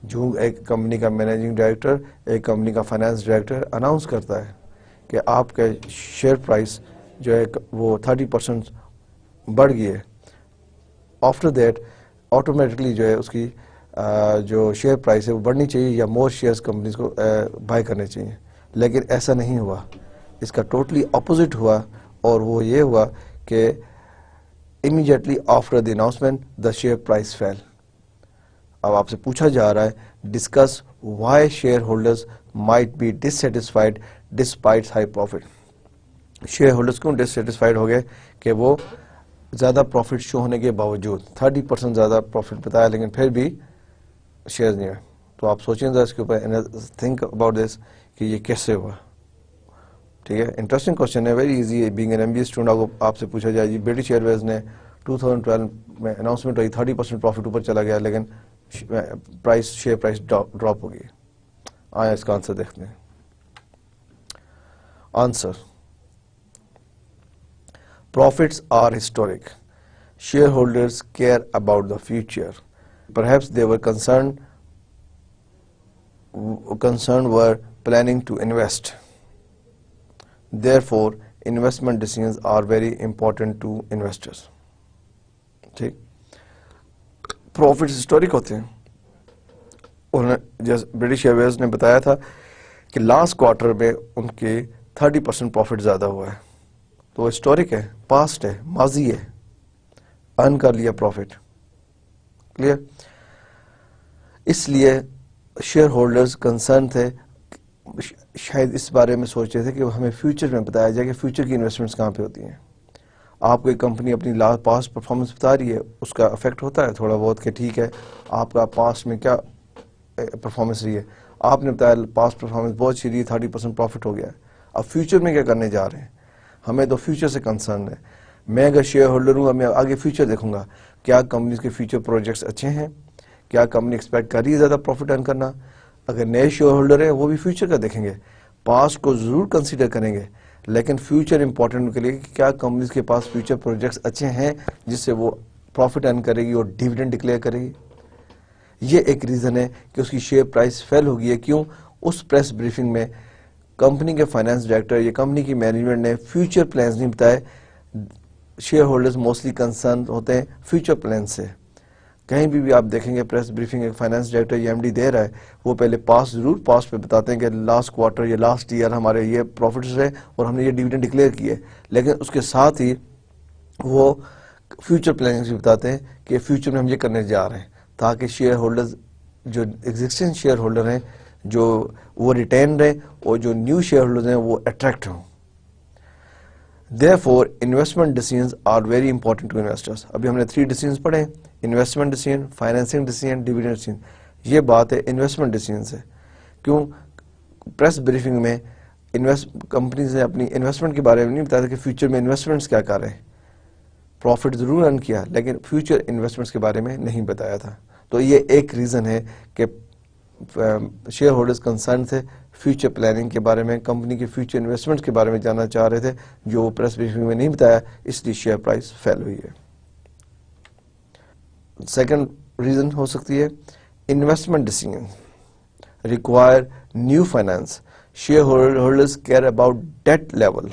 جو ایک کمپنی کا مینیجنگ ڈائریکٹر, ایک کمپنی کا فائنانس ڈائریکٹر اناؤنس کرتا ہے کہ آپ کے شیئر پرائز جو ہے وہ 30% بڑھ گئی ہے, آفٹر دیٹ آٹومیٹکلی جو ہے اس کی جو شیئر پرائز ہے وہ بڑھنی چاہیے یا مور شیئرز کمپنیز کو بائی کرنے چاہیے. لیکن ایسا نہیں ہوا, اس کا ٹوٹلی اپوزٹ ہوا, اور وہ یہ ہوا کہ immediately after the announcement the share price fell. اب آپ سے پوچھا جا رہا ہے discuss why shareholders might be dissatisfied despite high profit. Shareholders کیوں ڈسسیٹسفائڈ ہو گئے کہ وہ زیادہ پروفٹ شو ہونے کے باوجود 30% زیادہ پروفٹ بتایا لیکن پھر بھی شیئر نہیں ہوئے. تو آپ سوچیں ذرا اس کے اوپر, تھنک اباؤٹ دس کہ یہ کیسے ہوا. ٹھیک ہے, انٹرسٹنگ کوشچن ہے, ویری ایزی ہے. Being an M B A student آپ سے پوچھا جائے جی برٹش ایئر ویز نے 2012 میں اناؤنسمنٹ ہوئی, 30% پروفٹ اوپر چلا گیا لیکن شیئر پرائز ڈراپ ہو گئی. آیا اس کا آنسر دیکھتے ہیں. Answer, profits are historic. Shareholders care about the future. Perhaps they were concerned were planning to invest. Therefore, investment decisions are very important to investors. ٹھیک, پروفٹس ہسٹورک ہوتے ہیں. اور جیسے برٹش ایئر ویز نے بتایا تھا کہ لاسٹ کوارٹر میں ان کے 30% پروفٹ زیادہ ہوا ہے. تو ہسٹورک ہے, پاسٹ ہے, ماضی ہے, ارن کر لیا پروفٹ. کلیئر. اس لیے شیئر ہولڈرز کنسرن تھے, شاید اس بارے میں سوچ رہے تھے کہ ہمیں فیوچر میں بتایا جائے کہ فیوچر کی انویسٹمنٹس کہاں پہ ہوتی ہیں. آپ کوئی کمپنی اپنی پاسٹ پرفارمنس بتا رہی ہے, اس کا افیکٹ ہوتا ہے تھوڑا بہت کہ ٹھیک ہے آپ کا پاسٹ میں کیا پرفارمنس رہی ہے. آپ نے بتایا پاسٹ پرفارمنس بہت اچھی رہی ہے, 30% پروفٹ ہو گیا ہے. اب فیوچر میں کیا کرنے جا رہے ہیں, ہمیں تو فیوچر سے کنسرن ہے. میں اگر شیئر ہولڈر ہوں, میں آگے فیوچر دیکھوں گا, کیا کمپنیز کے فیوچر پروجیکٹس اچھے ہیں, کیا کمپنی ایکسپیکٹ کر رہی ہے زیادہ پروفٹ ارن کرنا. اگر نئے شیئر ہولڈر ہیں وہ بھی فیوچر کا دیکھیں گے, پاسٹ کو ضرور کنسیڈر کریں گے, لیکن فیوچر امپورٹنٹ کے لیے کہ کیا کمپنیز کے پاس فیوچر پروجیکٹس اچھے ہیں جس سے وہ پروفٹ ارن کرے گی اور ڈیویڈنڈ ڈکلیئر کرے گی. یہ ایک ریزن ہے کہ اس کی شیئر پرائس فیل ہوگی ہے. کیوں؟ اس پریس بریفنگ میں کمپنی کے فائنانس ڈائریکٹر یا کمپنی کی مینجمنٹ نے فیوچر پلانز نہیں بتائے. شیئر ہولڈرز موسٹلی کنسرن ہوتے ہیں فیوچر پلان سے. کہیں بھی آپ دیکھیں گے پریس بریفنگ ایک فائنانس ڈائریکٹر یا ایم ڈی دے رہا ہے, وہ پہلے ضرور پاسٹ پہ بتاتے ہیں کہ لاسٹ کوارٹر یا لاسٹ ایئر ہمارے یہ پروفٹس رہے اور ہم نے یہ ڈیویڈنڈ ڈکلیئر کیے, لیکن اس کے ساتھ ہی وہ فیوچر پلاننگ بھی بتاتے ہیں کہ فیوچر میں ہم یہ کرنے جا رہے ہیں, تاکہ شیئر ہولڈرز جو ایگزسٹنگ شیئر ہولڈر ہیں جو وہ ریٹین رہیں اور جو نیو شیئر ہولڈرز ہیں وہ اٹریکٹ ہوں. Therefore, investment decisions are very important to investors. ابھی ہم نے 3 decisions پڑھے, investment decision, financing decision, dividend decision. یہ بات ہے انویسٹمنٹ ڈیسیژن سے. کیوں؟ پریس بریفنگ میں کمپنیز نے اپنی انویسٹمنٹ کے بارے میں نہیں بتایا کہ فیوچر میں انویسٹمنٹس کیا کر رہے ہیں. پروفٹ ضرور ارن کیا, لیکن فیوچر انویسٹمنٹس کے بارے میں نہیں بتایا تھا. تو یہ ایک ریزن ہے کہ شیئر ہولڈرز کنسرن تھے فیوچر پلاننگ کے بارے میں, کمپنی کے فیوچر انویسٹمنٹس کے بارے میں جاننا چاہ رہے تھے, جو پریس بریفنگ میں نہیں بتایا, اس لیے شیئر پرائس فیل ہوئی ہے. سیکنڈ ریزن ہو سکتی ہے investment decision require new finance. Shareholders care about debt level.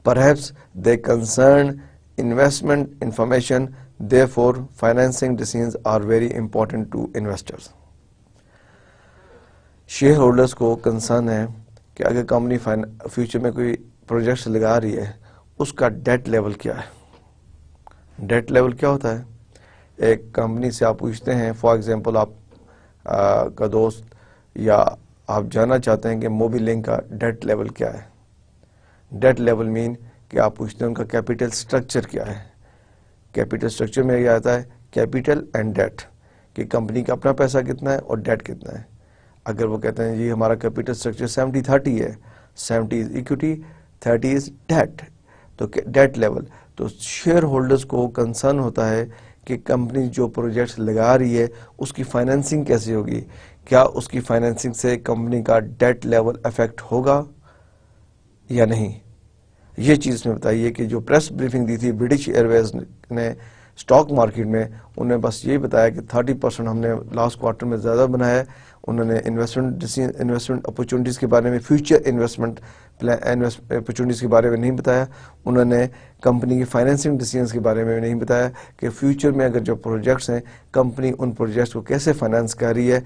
Perhaps they concern investment information, therefore financing decisions are very important to investors. Share holders کو کنسرن ہے کہ اگر company future میں کوئی projects لگا رہی ہے, اس کا ڈیٹ لیول کیا ہے. ڈیٹ لیول کیا ہوتا ہے؟ ایک کمپنی سے آپ پوچھتے ہیں, فار ایگزامپل آپ کا دوست یا آپ جاننا چاہتے ہیں کہ موبی لنک کا ڈیٹ لیول کیا ہے. ڈیٹ لیول مین کہ آپ پوچھتے ہیں ان کا کیپیٹل سٹرکچر کیا ہے. کیپیٹل سٹرکچر میں یہ آتا ہے کیپیٹل اینڈ ڈیٹ, کہ کمپنی کا اپنا پیسہ کتنا ہے اور ڈیٹ کتنا ہے. اگر وہ کہتے ہیں جی ہمارا کیپیٹل سٹرکچر 70-30 ہے, 70 از اکوٹی, 30 از ڈیٹ, تو ڈیٹ لیول. تو شیئر ہولڈرز کو کنسرن ہوتا ہے کہ کمپنی جو پروجیکٹس لگا رہی ہے اس کی فائنینسنگ کیسی ہوگی, کیا اس کی فائنینسنگ سے کمپنی کا ڈیٹ لیول افیکٹ ہوگا یا نہیں. یہ چیز میں بتائیے کہ جو پریس بریفنگ دی تھی برٹش ایئر ویز نے اسٹاک مارکیٹ میں, انہوں نے بس یہی بتایا کہ 30% ہم نے لاسٹ کوارٹر میں زیادہ بنایا ہے. انہوں نے انویسٹمنٹ اپرچونیٹیز کے بارے میں, فیوچر انویسٹمنٹ اپرچونیٹیز کے بارے میں نہیں بتایا. انہوں نے کمپنی کی فائنینسنگ ڈیسیژنز کے بارے میں نہیں بتایا کہ فیوچر میں اگر جو پروجیکٹس ہیں کمپنی ان پروجیکٹس کو کیسے فائنانس کر رہی ہے,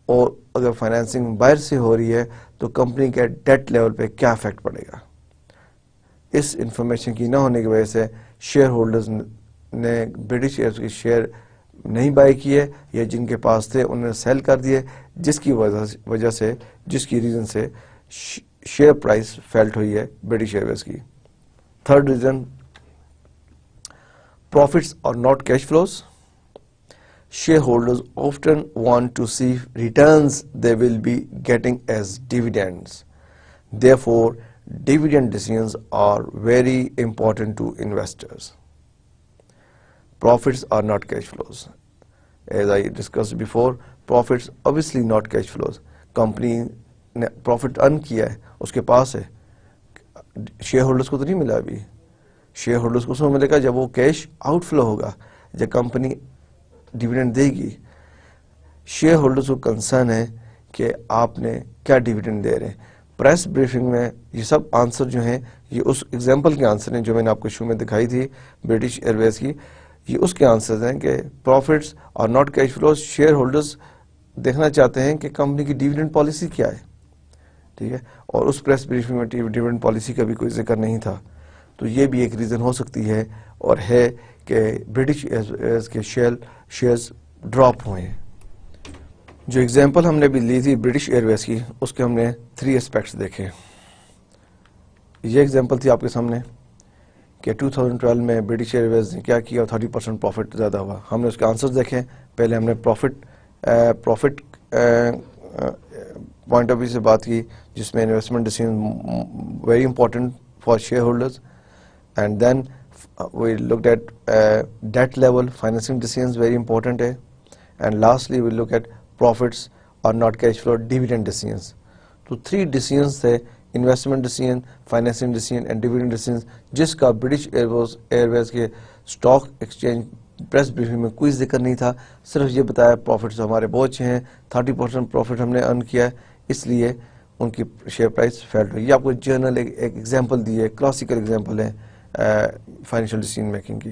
اور اگر فائنینسنگ باہر سے ہو رہی ہے تو کمپنی کے ڈیٹ لیول پہ کیا افیکٹ پڑے گا. اس انفارمیشن کی نہ ہونے کی وجہ سے شیئر ہولڈرز نے برٹش ایئرز کے شیئر نہیں بائی کیے, یا جن کے پاس تھے انہوں نے سیل کر دیے, جس کی وجہ سے جس کی ریزن سے شیئر پرائس فیلٹ ہوئی ہے برٹش ایئر ویز کی. تھرڈ ریزن, پروفٹس اور not cash flows. Shareholders often want to see returns they will be getting as dividends. Therefore, dividend decisions are very important to investors. Profits are not cash flows. As I discussed before, profits obviously not cash flows. Company نے profit earn کیا ہے, اس کے پاس ہے, share holders کو تو نہیں ملا ابھی. شیئر ہولڈرز کو اس میں ملے گا جب وہ کیش آؤٹ فلو ہوگا, جب کمپنی ڈیویڈنڈ دے گی. شیئر ہولڈرز کو کنسرن ہے کہ آپ نے کیا ڈیویڈنڈ دے رہے ہیں.
پریس بریفنگ میں یہ سب آنسر جو ہیں یہ اس ایگزامپل کے آنسر ہیں جو میں نے آپ کو شو میں دکھائی تھی برٹش ایئر ویز کی. یہ اس کے آنسرز ہیں کہ پروفٹس اور not cash flows. Share holders دیکھنا چاہتے ہیں کہ کمپنی کی ڈیویڈنڈ پالیسی کیا ہے, ٹھیک ہے, اور اس پریس بریفنگ میں ڈیویڈنڈ پالیسی کا بھی کوئی ذکر نہیں تھا. تو یہ بھی ایک ریزن ہو سکتی ہے اور ہے کہ برٹش ایئرویز کے شیئرز ڈراپ ہوئے ہیں. جو ایگزامپل ہم نے بھی لی تھی برٹش ایئر ویز کی, اس کے ہم نے 3 اسپیکٹس دیکھے. یہ ایگزامپل تھی آپ کے سامنے کہ 2012 میں برٹش ایئر ویز نے کیا کیا, 30% پروفٹ زیادہ ہوا. ہم نے اس کے آنسر دیکھے. پہلے ہم نے پروفٹ پوائنٹ آف ویو سے بات کی, جس میں investment decision very important for shareholders, and then we looked at that level, financing decisions very important ہے, and lastly we look at profits اور not cash flow dividend decisions. تو 3 decisions تھے, investment decision, financing decision and dividend decision, جس کا British year ویز کے stock exchange press briefing میں کوئی ذکر نہیں تھا. صرف یہ بتایا پروفٹس ہمارے بہت اچھے ہیں, 30% پروفٹ ہم نے ارن کیا ہے, اس لیے ان کی شیئر پرائس فیل ہوئی. یہ آپ کو جرنل ایک ایگزامپل دی ہے, کلاسیکل ایگزامپل ہے فائنینشیل ڈیسیژن میکنگ کی.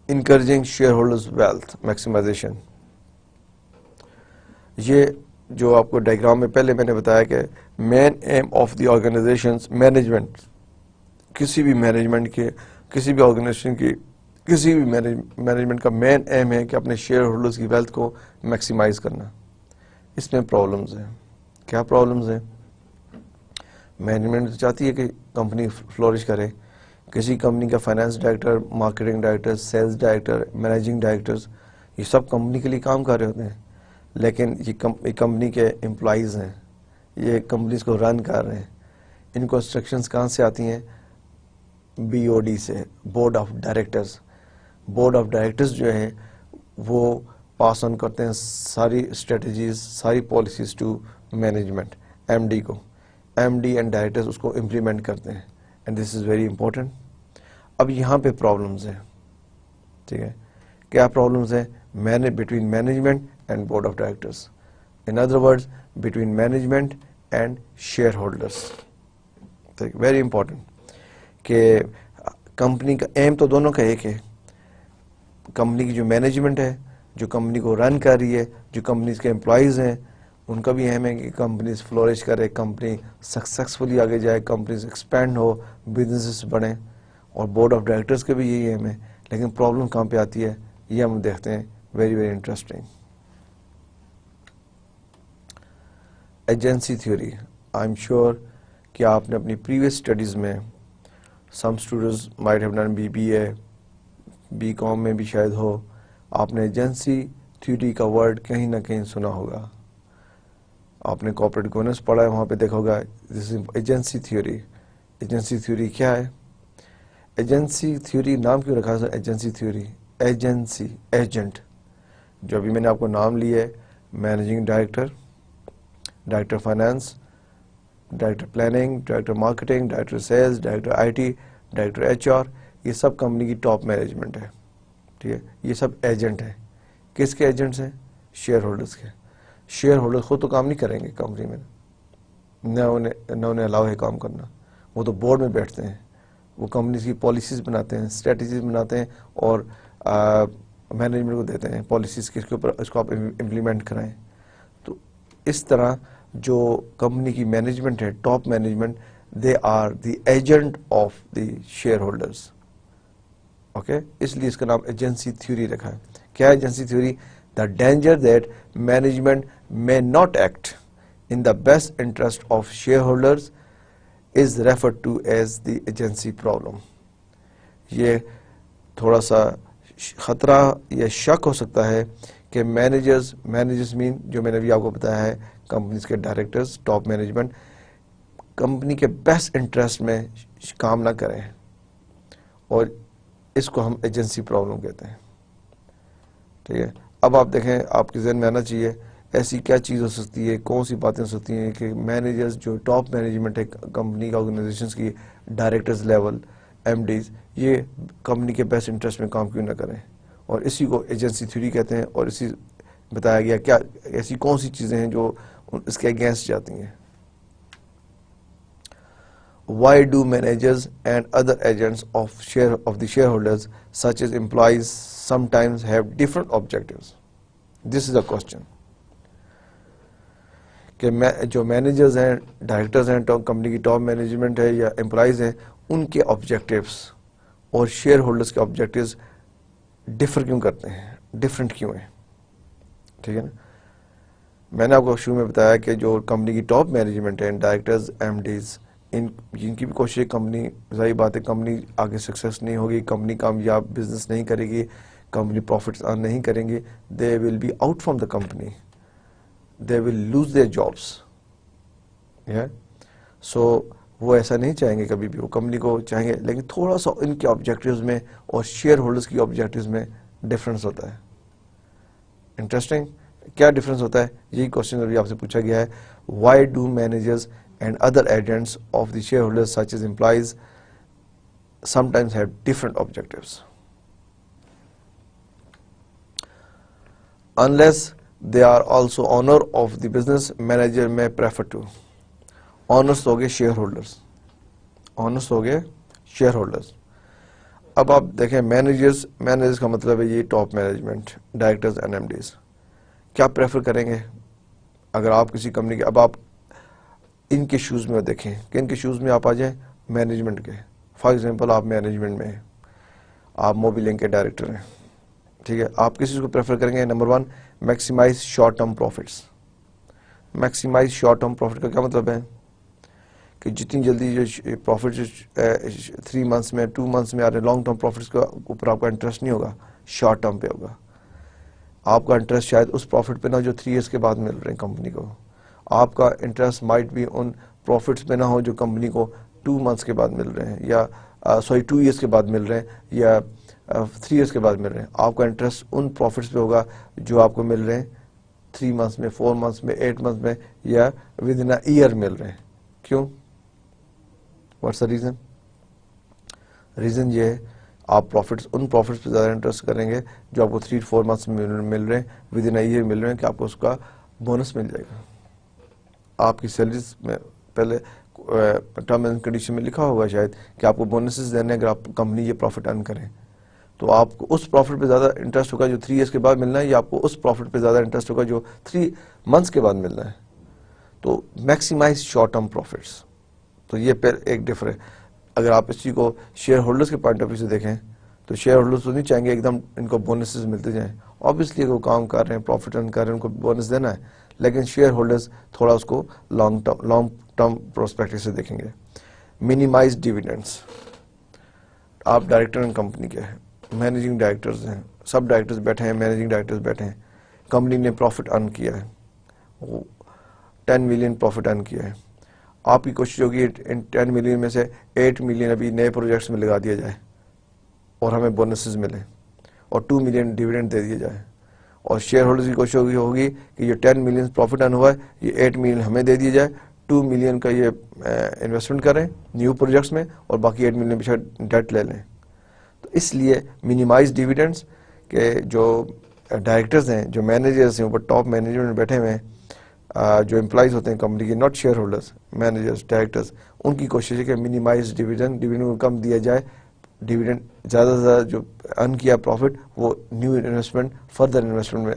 Encouraging share holders wealth maximisation. یہ جو آپ کو ڈائیگرام میں پہلے میں نے بتایا کہ main aim of the organisation's management, کسی بھی مینجمنٹ کے, کسی بھی آرگنائزیشن کی, کسی بھی مینجمنٹ کا مین ایم ہے کہ اپنے شیئر ہولڈرز کی ویلتھ کو میکسیمائز کرنا. اس میں پرابلمز ہیں. کیا پرابلمز ہیں؟ مینجمنٹ چاہتی ہے کہ کمپنی فلورش کرے. کسی کمپنی کا finance director, marketing director, sales director, managing directors, یہ سب کمپنی کے لیے کام کر رہے ہوتے ہیں, لیکن یہ کمپنی کے امپلائیز ہیں, یہ کمپنیز کو رن کر رہے ہیں. ان کو انسٹرکشنز کہاں سے آتی ہیں؟ BOD سے, board of directors. Board of directors جو ہیں وہ پاس آن کرتے ہیں ساری اسٹریٹجیز, ساری پالیسیز ٹو مینجمنٹ, MD کو. MD اینڈ ڈائریکٹرز اس کو امپلیمنٹ کرتے ہیں, and this is very important. اب یہاں پہ پرابلمز ہیں, ٹھیک ہے. کیا پرابلمز ہیں؟ Between management and board of directors. In other words between management and share holders. Very important کہ کمپنی کا ایم تو دونوں کا ایک ہے. کمپنی کی جو مینجمنٹ ہے, جو کمپنی کو رن کر رہی ہے, جو کمپنیز کے امپلائیز ہیں, ان کا بھی اہم ہے کہ کمپنیز فلورش کرے, کمپنی سکسیسفلی آگے جائے, کمپنیز ایکسپینڈ ہو, بزنسز بڑھیں. اور بورڈ آف ڈائریکٹرز کے بھی یہی اہم ہے. لیکن پرابلم کہاں پہ آتی ہے یہ ہم دیکھتے ہیں. Very very interesting. Agency theory. I am sure کہ آپ نے اپنی پریویس اسٹڈیز میں, some students might have done BBA, BCom میں بھی شاید ہو, آپ نے ایجنسی تھیوری کا ورڈ کہیں نہ کہیں سنا ہوگا. آپ نے کارپوریٹ گورننس پڑھا ہے, وہاں پہ دیکھا ہوگا this is agency theory. Agency theory کیا ہے؟ ایجنسی تھیوری نام کیوں رکھا ہے ایجنسی تھیوری؟ Agency, agent. جو ابھی میں نے آپ کو نام لی ہے, managing director, director finance, director planning, director marketing, director sales, director IT, director HR, یہ سب کمپنی کی ٹاپ مینجمنٹ ہے, ٹھیک ہے. یہ سب ایجنٹ ہیں. کس کے ایجنٹس ہیں؟ شیئر ہولڈرز کے. شیئر ہولڈر خود تو کام نہیں کریں گے کمپنی میں, نہ انہیں الاؤ ہے کام کرنا. وہ تو بورڈ میں بیٹھتے ہیں, وہ کمپنیز کی پالیسیز بناتے ہیں, اسٹریٹجیز بناتے ہیں, اور مینجمنٹ کو دیتے ہیں پالیسیز کے اوپر, اس کو آپ امپلیمنٹ کرائیں. تو اس طرح جو کمپنی کی مینجمنٹ ہے, top management, they are the agent of the shareholders. Okay, اس لیے اس کا نام ایجنسی تھیوری رکھا ہے. کیا agency theory? The danger that management may not act in the best interest of shareholders is referred to as the agency problem. یہ تھوڑا سا خطرہ یا شک ہو سکتا ہے کہ مینیجرز مین جو میں نے بھی آپ کو بتایا ہے, کمپنیز کے ڈائریکٹرز, ٹاپ مینجمنٹ, کمپنی کے بیسٹ انٹرسٹ میں کام نہ کریں, اور اس کو ہم ایجنسی پرابلم کہتے ہیں. ٹھیک ہے. اب آپ دیکھیں, آپ کے ذہن میں آنا چاہیے ایسی کیا چیز ہو سکتی ہے, کون سی باتیں ہو سکتی ہیں کہ مینیجرز جو ٹاپ مینجمنٹ ہے کمپنی کا, آرگنائزیشنز کی, ڈائریکٹرز لیول, MDs, یہ کمپنی کے بیسٹ انٹرسٹ میں کام کیوں نہ کریں, اور اسی کو ایجنسی تھیوری کہتے ہیں. اور اسی بتایا گیا کیا ایسی کون سی چیزیں ہیں جو اس کے اگینسٹ جاتی ہیں. Why do managers and other agents of the shareholders, such as employees, sometimes have different objectives? This is a question. کہ جو مینیجرز ہیں, ڈائریکٹرز ہیں, کمپنی کی ٹاپ مینجمنٹ ہے یا امپلائیز ہیں, ان کے آبجیکٹیوز اور شیئر ہولڈرز کے آبجیکٹیوز ڈفر کیوں کرتے ہیں, ڈفرینٹ کیوں ہیں؟ ٹھیک ہے نا. میں نے آپ کو شروع میں بتایا کہ جو کمپنی کی ٹاپ مینجمنٹ ہے, ڈائریکٹرز, ایم ڈیز, ان کی بھی کوشش ہے, کمپنی ظاہر بات ہے کمپنی آگے سکسیس نہیں ہوگی, کمپنی کامیاب بزنس نہیں کرے گی, کمپنی پروفٹس ارن نہیں کریں گی, they will be out from the company, they will lose their jobs. So وہ ایسا نہیں چاہیں گے کبھی بھی, وہ کمپنی کو چاہیں گے, لیکن تھوڑا سا ان کے آبجیکٹیوز میں اور شیئر ہولڈرز کی آبجیکٹیوز میں ڈفرینس ہوتا ہے. انٹرسٹنگ. کیا ڈفرینس ہوتا ہے؟ یہی کوشچن ابھی آپ سے پوچھا گیا ہے. Why do managers and other agents of the share holders such as employees sometimes have different objectives? Unless they are also owner of the business, manager may prefer to. Owners ہو گئے share holders, owners ہو گئے share holders. اب آپ دیکھیں managers کا مطلب ہے یہ top management, directors and M Ds. کیا پریفر کریں گے اگر آپ کسی کمپنی کے, اب آپ ان کے شوز میں دیکھیں کہ ان کے شوز میں آپ آ جائیں مینجمنٹ کے. فار ایگزامپل آپ مینجمنٹ میں ہیں, آپ موبیلنگ کے ڈائریکٹر ہیں, ٹھیک ہے, آپ کسی کو پریفر کریں گے number 1 maximise short term profits. Maximise short term profit کا کیا مطلب ہے کہ جتنی جلدی جو پروفٹ 3 months میں 2 months میں آ رہے, لانگ ٹرم پروفٹس کے اوپر آپ کا انٹرسٹ نہیں ہوگا, شارٹ ٹرم پہ ہوگا. آپ کا انٹرسٹ شاید اس پروفٹ پہ نہ ہو جو 3 years کے بعد مل رہے ہیں کمپنی کو. آپ کا انٹرسٹ مائٹ بھی ان پروفٹس پہ نہ ہو جو کمپنی کو 2 months کے بعد مل رہے ہیں, یا 2 years کے بعد مل رہے ہیں, یا 3 years کے بعد مل رہے ہیں. آپ کا انٹرسٹ ان پروفٹس پہ ہوگا جو آپ کو مل رہے ہیں 3 months میں, 4 months میں, 8 months میں, یا ود ان ایئر مل رہے ہیں. کیوں؟ What's the reason? ریزن یہ ہے آپ ان پروفٹس پہ زیادہ انٹرسٹ کریں گے جو آپ کو 3-4 months میں مل رہے ہیں, ود ان ایئر مل رہے ہیں, کہ آپ کو اس کا بونس مل جائے گا. آپ کی سیلریز میں پہلے ٹرم اینڈ کنڈیشن میں لکھا ہوگا شاید کہ آپ کو بونسز دینے اگر آپ کمپنی یہ پروفٹ ارن کریں, تو آپ کو اس پروفٹ پہ زیادہ انٹرسٹ ہوگا جو 3 years کے بعد ملنا ہے, یا آپ کو اس پروفٹ پہ زیادہ انٹرسٹ ہوگا جو 3 months کے بعد ملنا ہے. تو میکسیمائز شارٹ ٹرم پروفٹس. تو یہ پھر ایک ڈفر ہے. اگر آپ اس چیز کو شیئر ہولڈرز کے پوائنٹ آف ویو سے دیکھیں تو شیئر ہولڈرز تو نہیں چاہیں گے ایک دم ان کو بونسز ملتے جائیں. آبویسلی وہ کام کر رہے ہیں, پروفٹ ارن کر رہے ہیں, ان کو بونس دینا ہے, لیکن شیئر ہولڈرز تھوڑا اس کو لانگ ٹرم پروسپیکٹو سے دیکھیں گے. Minimise dividends. آپ ڈائریکٹر ہیں کمپنی کے, مینیجنگ ڈائریکٹرز ہیں, سب ڈائریکٹرز بیٹھے ہیں, مینیجنگ ڈائریکٹرز بیٹھے ہیں, کمپنی نے پروفٹ ارن کیا ہے, 10 million پروفٹ ارن کیا ہے. آپ کی کوشش ہوگی ان 10 million میں سے 8 million ابھی نئے پروجیکٹس میں لگا دیا جائے اور ہمیں بونسز ملیں, اور 2 million ڈیویڈنڈ دے دیا جائے. اور شیئر ہولڈرز کی کوشش ہوگی کہ یہ 10 million پروفٹ ارن ہوا ہے, یہ 8 million ہمیں دے دیا جائے, 2 million کا یہ انویسٹمنٹ کریں نیو پروجیکٹس میں, اور باقی 8 million پچھے ڈیٹ لے لیں. تو اس لیے منیمائز ڈیویڈنڈس کہ جو ڈائریکٹرز ہیں, جو مینیجرز ہیں, اوپر ٹاپ مینجمنٹ بیٹھے ہوئے ہیں, جو امپلائیز ہوتے ہیں کمپنی کے, not shareholders, managers, directors, ان کی کوشش ہے کہ منیمائز ڈیویڈنڈ کو کم دیا جائے, ڈیویڈنڈ زیادہ سے زیادہ جو ارن کیا پروفٹ وہ نیو انویسٹمنٹ, فردر انویسٹمنٹ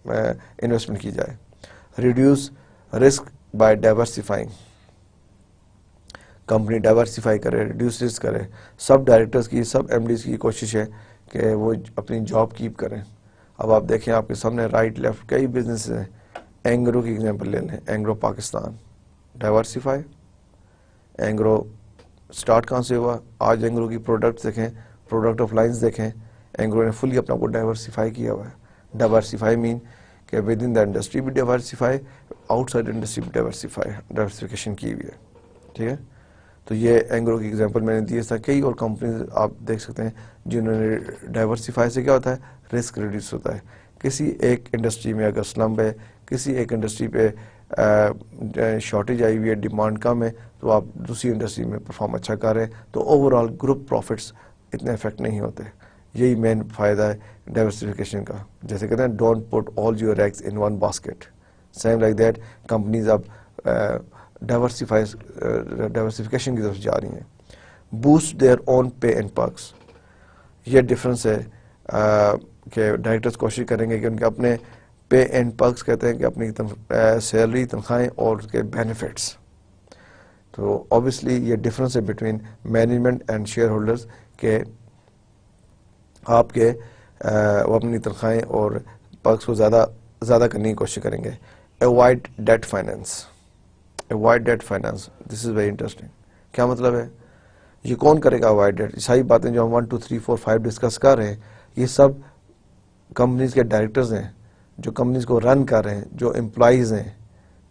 میں انویسٹمنٹ کی جائے. Reduce risk by diversifying. Company diversify کرے, ریڈیوس رسک کرے. سب ڈائریکٹرز کی, سب ایم ڈیز کی کوشش ہے کہ وہ اپنی جاب کیپ کریں. اب آپ دیکھیں آپ کے سامنے رائٹ لیفٹ کئی بزنس ہیں. اینگرو کی ایگزامپل لے لیں, اینگرو پاکستان, ڈائیورسفائی. اینگرو سٹارٹ کہاں سے ہوا؟ آج اینگرو کی پروڈکٹس دیکھیں, پروڈکٹ آف لائنز دیکھیں, اینگرو نے فلی اپنا کو ڈائیورسفائی کیا ہوا ہے. ڈائیورسفائی مین کہ ود ان دا انڈسٹری بھی ڈائیورسفائی, آؤٹ سائڈ انڈسٹری بھی ڈائیورسفیکیشن کی ہوئی ہے. ٹھیک ہے, تو یہ اینگرو کی ایگزامپل میں نے دی. اس طرح کئی اور کمپنیز آپ دیکھ سکتے ہیں جنہوں نے ڈائیورسفائی سے کیا ہوتا ہے, رسک ریڈیوس ہوتا ہے. کسی ایک انڈسٹری میں اگر سلمپ ہے, کسی ایک انڈسٹری پہ شارٹیج آئی ہوئی ہے, ڈیمانڈ کم ہے, تو آپ دوسری انڈسٹری میں پرفارم اچھا کر رہے ہیں, تو اوور آل گروپ پروفٹس اتنے افیکٹ نہیں ہوتے. یہی مین فائدہ ہے ڈائیورسفیکیشن کا. جیسے کہتے ہیں don't put all your eggs in one basket. Same like that companies اب ڈائیورسفیکیشن کی طرف جا رہی ہیں. Boost their own pay and perks. یہ ڈفرینس ہے کہ ڈائریکٹرز کوشش کریں گے کہ ان کے اپنے پے اینڈ پرکس کہتے ہیں کہ اپنی سیلری, تنخواہیں اور اس کے بینیفٹس. تو obviously یہ ڈفرینس ہے between management and share holders کہ آپ کے وہ اپنی تنخواہیں اور پرکس کو زیادہ کرنے کی کوشش کریں گے. Avoid debt finance. Avoid debt finance, this is very interesting. کیا مطلب ہے؟ یہ کون کرے گا اوائڈ ڈیٹ؟ ساری باتیں جو ہم 1 2 3 4 5 ڈسکس کر رہے ہیں یہ سب کمپنیز کے ڈائریکٹرز ہیں جو کمپنیز کو رن کر رہے ہیں, جو امپلائیز ہیں.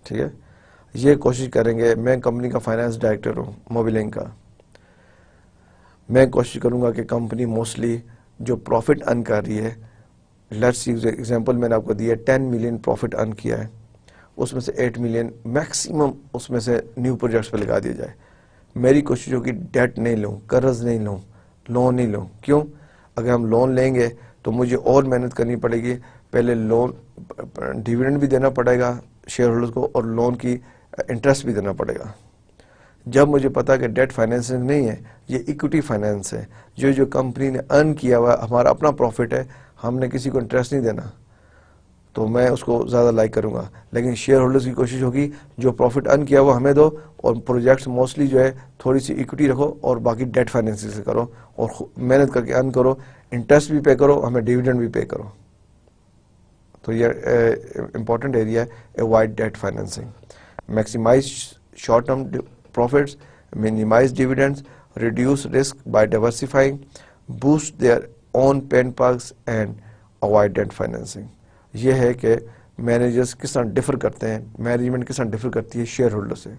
ٹھیک ہے, یہ کوشش کریں گے. میں کمپنی کا فائنانس ڈائریکٹر ہوں موبیلنگ کا. میں کوشش کروں گا کہ کمپنی موسٹلی جو پروفٹ ارن کر رہی ہے, لیٹس سی ایگزامپل میں نے آپ کو دی ہے 10 ملین پروفٹ ارن کیا ہے, اس میں سے 8 ملین میکسیمم اس میں سے نیو پروجیکٹس پہ لگا دیا جائے. میری کوشش ہوگی ڈیٹ نہیں لوں, قرض نہیں لوں, لون نہیں لوں. کیوں؟ اگر ہم لون لیں گے تو مجھے اور محنت کرنی پڑے گی. پہلے لون ڈیویڈنڈ بھی دینا پڑے گا شیئر ہولڈرز کو اور لون کی انٹرسٹ بھی دینا پڑے گا. جب مجھے پتا کہ ڈیٹ فائنینسنگ نہیں ہے, یہ ایکوٹی فائنینس ہے, جو کمپنی نے ارن کیا ہوا ہمارا اپنا پروفٹ ہے, ہم نے کسی کو انٹرسٹ نہیں دینا, تو میں اس کو زیادہ لائک کروں گا. لیکن شیئر ہولڈرز کی کوشش ہوگی جو پروفٹ ارن کیا ہوا ہمیں دو, اور پروجیکٹس موسٹلی جو ہے تھوڑی سی ایکوٹی رکھو اور باقی ڈیٹ فائنینسنگ سے کرو اور محنت کر کے ارن کرو, انٹرسٹ بھی پے کرو, ہمیں ڈیویڈنڈ بھی پے کرو. تو یہ امپورٹنٹ ایریا ہے, avoid debt financing. Maximise short term profits, minimize dividends, reduce risk by diversifying, boost their own pen perks and avoid debt financing. یہ ہے کہ مینیجرز کس طرح ڈفر کرتے ہیں, مینجمنٹ کس طرح ڈفر کرتی ہے شیئر ہولڈر سے.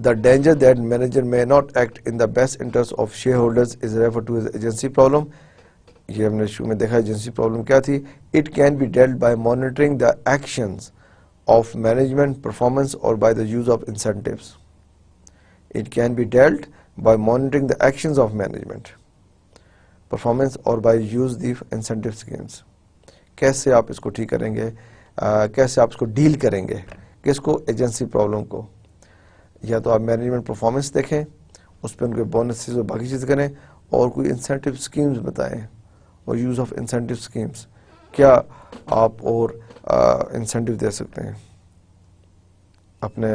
The danger that manager may not act in the best interest of shareholders is referred to as agency problem. یہ ہم نے شروع میں دیکھا ایجنسی پرابلم کیا تھی. It can be dealt by monitoring the actions of management performance or by the use of incentives. It can be dealt by monitoring the actions of management performance or by use the incentive schemes. کیسے آپ اس کو ٹھیک کریں گے, کیسے آپ اس کو deal کریں گے, کس کو, ایجنسی پرابلم کو. یا تو آپ مینجمنٹ پرفارمنس دیکھیں, اس پہ ان کے بونسز اور باقی چیز کریں, اور کوئی انسینٹیو اسکیمز بتائیں, اور یوز آف انسینٹیو اسکیمز, کیا آپ اور انسینٹیو دے سکتے ہیں اپنے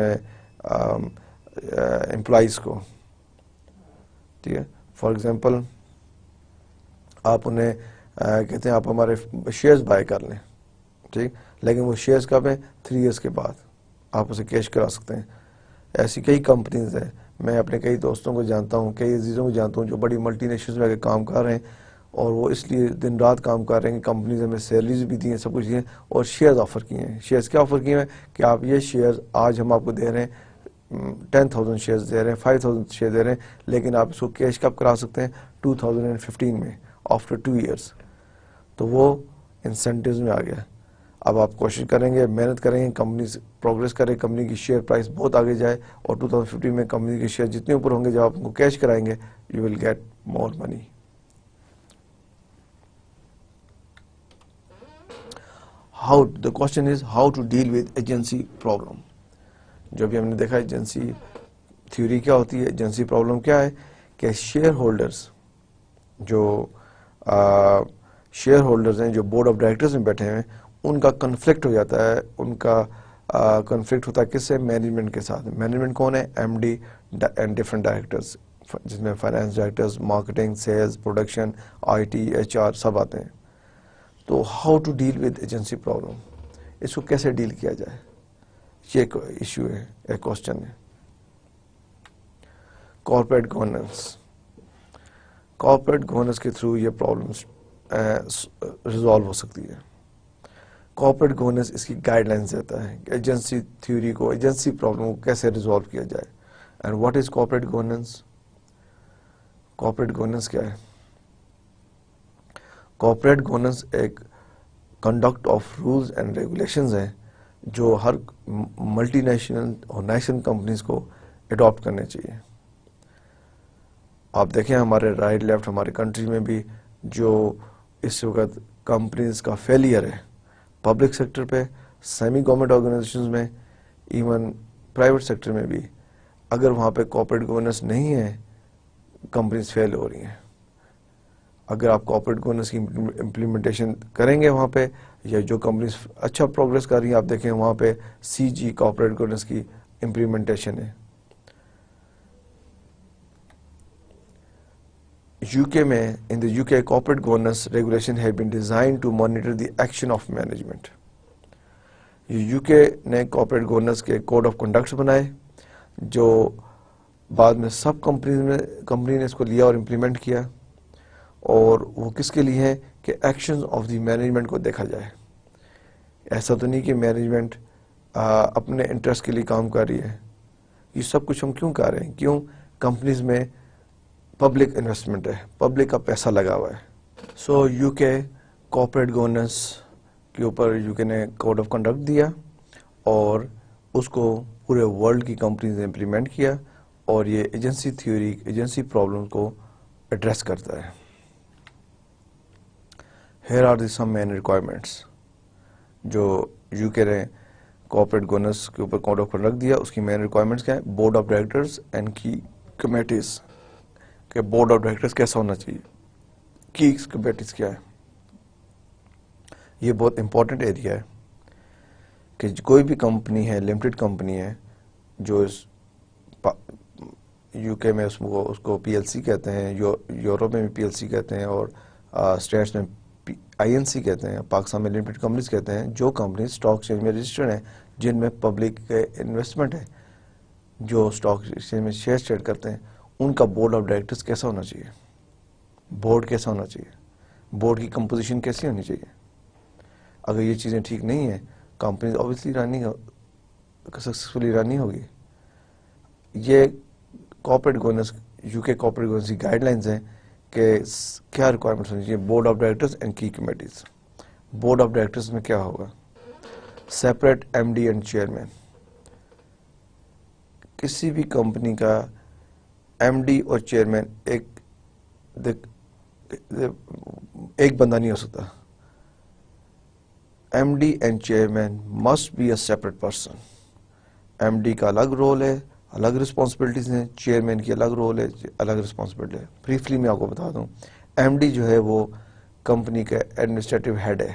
امپلائیز کو. ٹھیک ہے, فار ایگزامپل آپ انہیں کہتے ہیں آپ ہمارے شیئرز بائی کر لیں, ٹھیک, لیکن وہ شیئرز کب ہیں, 3 ایئرس کے بعد آپ اسے کیش کرا سکتے ہیں. ایسی کئی کمپنیز ہیں, میں اپنے کئی دوستوں کو جانتا ہوں, کئی عزیزوں کو جانتا ہوں جو بڑی ملٹی نیشنلز میں کام کر رہے ہیں, اور وہ اس لیے دن رات کام کر رہے ہیں کہ کمپنیز ہمیں سیلریز بھی دی ہیں, سب کچھ دی ہیں, اور شیئرز آفر کیے ہیں. شیئرز کیا آفر کیے ہیں کہ آپ یہ شیئرز آج ہم آپ کو دے رہے ہیں, 10,000 شیئرز دے رہے ہیں, 5,000 شیئر دے رہے ہیں, لیکن آپ اس کو کیش کب کرا سکتے ہیں, 2015 میں, آفٹر 2 ایئرس. تو وہ انسینٹیوز میں آ گیا. اب آپ کوشش کریں گے, محنت کریں گے, کمپنی پروگریس کرے, کمپنی کی شیئر پرائس بہت آگے جائے, اور 2015 میں کمپنی کے شیئر جتنے اوپر ہوں گے, جب آپ ان کو کیش کرائیں گے, you will get more money. The question is how to deal with agency problem. جو بھی ہم نے دیکھا ایجنسی تھیوری کیا ہوتی ہے, ایجنسی پرابلم کیا ہے کہ شیئر ہولڈرز ہیں جو بورڈ آف ڈائریکٹرز میں بیٹھے ہیں, ان کا کنفلکٹ ہو جاتا ہے. ان کا کنفلکٹ ہوتا ہے کس سے, مینجمنٹ کے ساتھ. مینجمنٹ کون ہے, M D and different directors, جس میں finance directors, marketing, sales, production, I T, H R سب آتے ہیں. تو how to deal with agency problem, اس کو کیسے ڈیل کیا جائے, یہ ایک ایشو ہے, ایک کوشچن ہے. کارپوریٹ گورننس کے تھرو یہ پرابلمس ریزالو ہو سکتی ہے. کارپوریٹ گورننس اس کی گائیڈ لائنس دیتا ہے کہ ایجنسی تھیوری کو, ایجنسی پرابلم کو کیسے ریزالو کیا جائے. And what is corporate governance? Corporate governance کیا ہے؟ کارپوریٹ گورننس ایک conduct of rules and regulations ہیں جو ہر ملٹی نیشنل اور نیشنل کمپنیز کو اڈاپٹ کرنے چاہیے. آپ دیکھیں ہمارے رائٹ لیفٹ ہمارے کنٹری میں بھی جو اس وقت کمپنیز کا فیلئر ہے پبلک سیکٹر پہ, سیمی گورنمنٹ آرگنائزیشنز میں, ایون پرائیویٹ سیکٹر میں بھی, اگر وہاں پہ کارپوریٹ گورننس نہیں ہے کمپنیز فیل ہو رہی ہیں. اگر آپ کارپوریٹ گورننس کی امپلیمنٹیشن کریں گے وہاں پہ, یا جو کمپنیز اچھا پروگرس کر رہی ہیں آپ دیکھیں وہاں پہ CG کارپوریٹ گورننس کی امپلیمنٹیشن ہے. UK میں in the UK corporate governance regulation have been designed to monitor the action of management. یہ UK نے کارپوریٹ گورننس کے کوڈ آف کنڈکٹس بنائے جو بعد میں سب کمپنی نے اس کو لیا اور امپلیمنٹ کیا, اور وہ کس کے لیے ہے کہ ایکشنز آف دی مینجمنٹ کو دیکھا جائے. ایسا تو نہیں کہ مینجمنٹ اپنے انٹرسٹ کے لیے کام کر رہی ہے. یہ سب کچھ ہم کیوں کر رہے ہیں؟ کیوں؟ کمپنیز میں پبلک انویسٹمنٹ ہے, پبلک کا پیسہ لگا ہوا ہے. سو UK کارپوریٹ گورننس کے اوپر UK نے کوڈ آف کنڈکٹ دیا اور اس کو پورے ورلڈ کی کمپنیز نے امپلیمنٹ کیا, اور یہ ایجنسی تھیوری, ایجنسی پرابلم کو ایڈریس کرتا ہے. Here are the some main requirements جو UK نے کارپوریٹ گورننس کے اوپر کوڈ آف کنڈکٹ دیا. اس کی مین ریکوائرمنٹس کیا ہے؟ بورڈ آف ڈائریکٹرز اینڈ کی کمیٹیز, کہ بورڈ آف ڈائریکٹرز کیسا ہونا چاہیے, کی کمیٹیز کیا ہے. یہ بہت امپورٹنٹ ایریا ہے کہ کوئی بھی کمپنی ہے, لمیٹڈ کمپنی ہے جو UK میں اس کو PLC کہتے ہیں, یورپ میں بھی PLC کہتے ہیں, اور اسٹیٹس میں INC کہتے ہیں, پاکستان میں لمیٹڈ کمپنیز کہتے ہیں. جو کمپنی اسٹاک ایکسچینج میں رجسٹرڈ ہیں, جن میں پبلک انویسٹمنٹ ہے, جو اسٹاک ایکسچینج میں شیئر ٹریڈ کرتے ہیں, ان کا بورڈ آف ڈائریکٹرز کیسا ہونا چاہیے, بورڈ کیسا ہونا چاہیے, بورڈ کی کمپوزیشن کیسی ہونی چاہیے. اگر یہ چیزیں ٹھیک نہیں ہیں, کمپنیز اوبیسلی سکسیسفلی رن نہیں ہوگی. یہ corporate governance, UK corporate governance کی گائیڈ لائنز ہیں کہ کیا ریکوائرمنٹس ہونی چاہیے. بورڈ آف ڈائریکٹرز اینڈ کی کمیٹیز. بورڈ آف ڈائریکٹرز میں کیا ہوگا؟ Separate MD and chairman. کسی بھی کمپنی کا MD اور چیئرمین ایک بندہ نہیں ہو سکتا. MD and chairman must be a separate person. MD کا الگ رول ہے, الگ رسپانسبلٹیز ہیں, چیئرمین کی الگ رول ہے, الگ رسپانسبلٹی ہے. بریفلی میں آپ کو بتا دوں, MD جو ہے وہ کمپنی کا ایڈمنسٹریٹو ہیڈ ہے,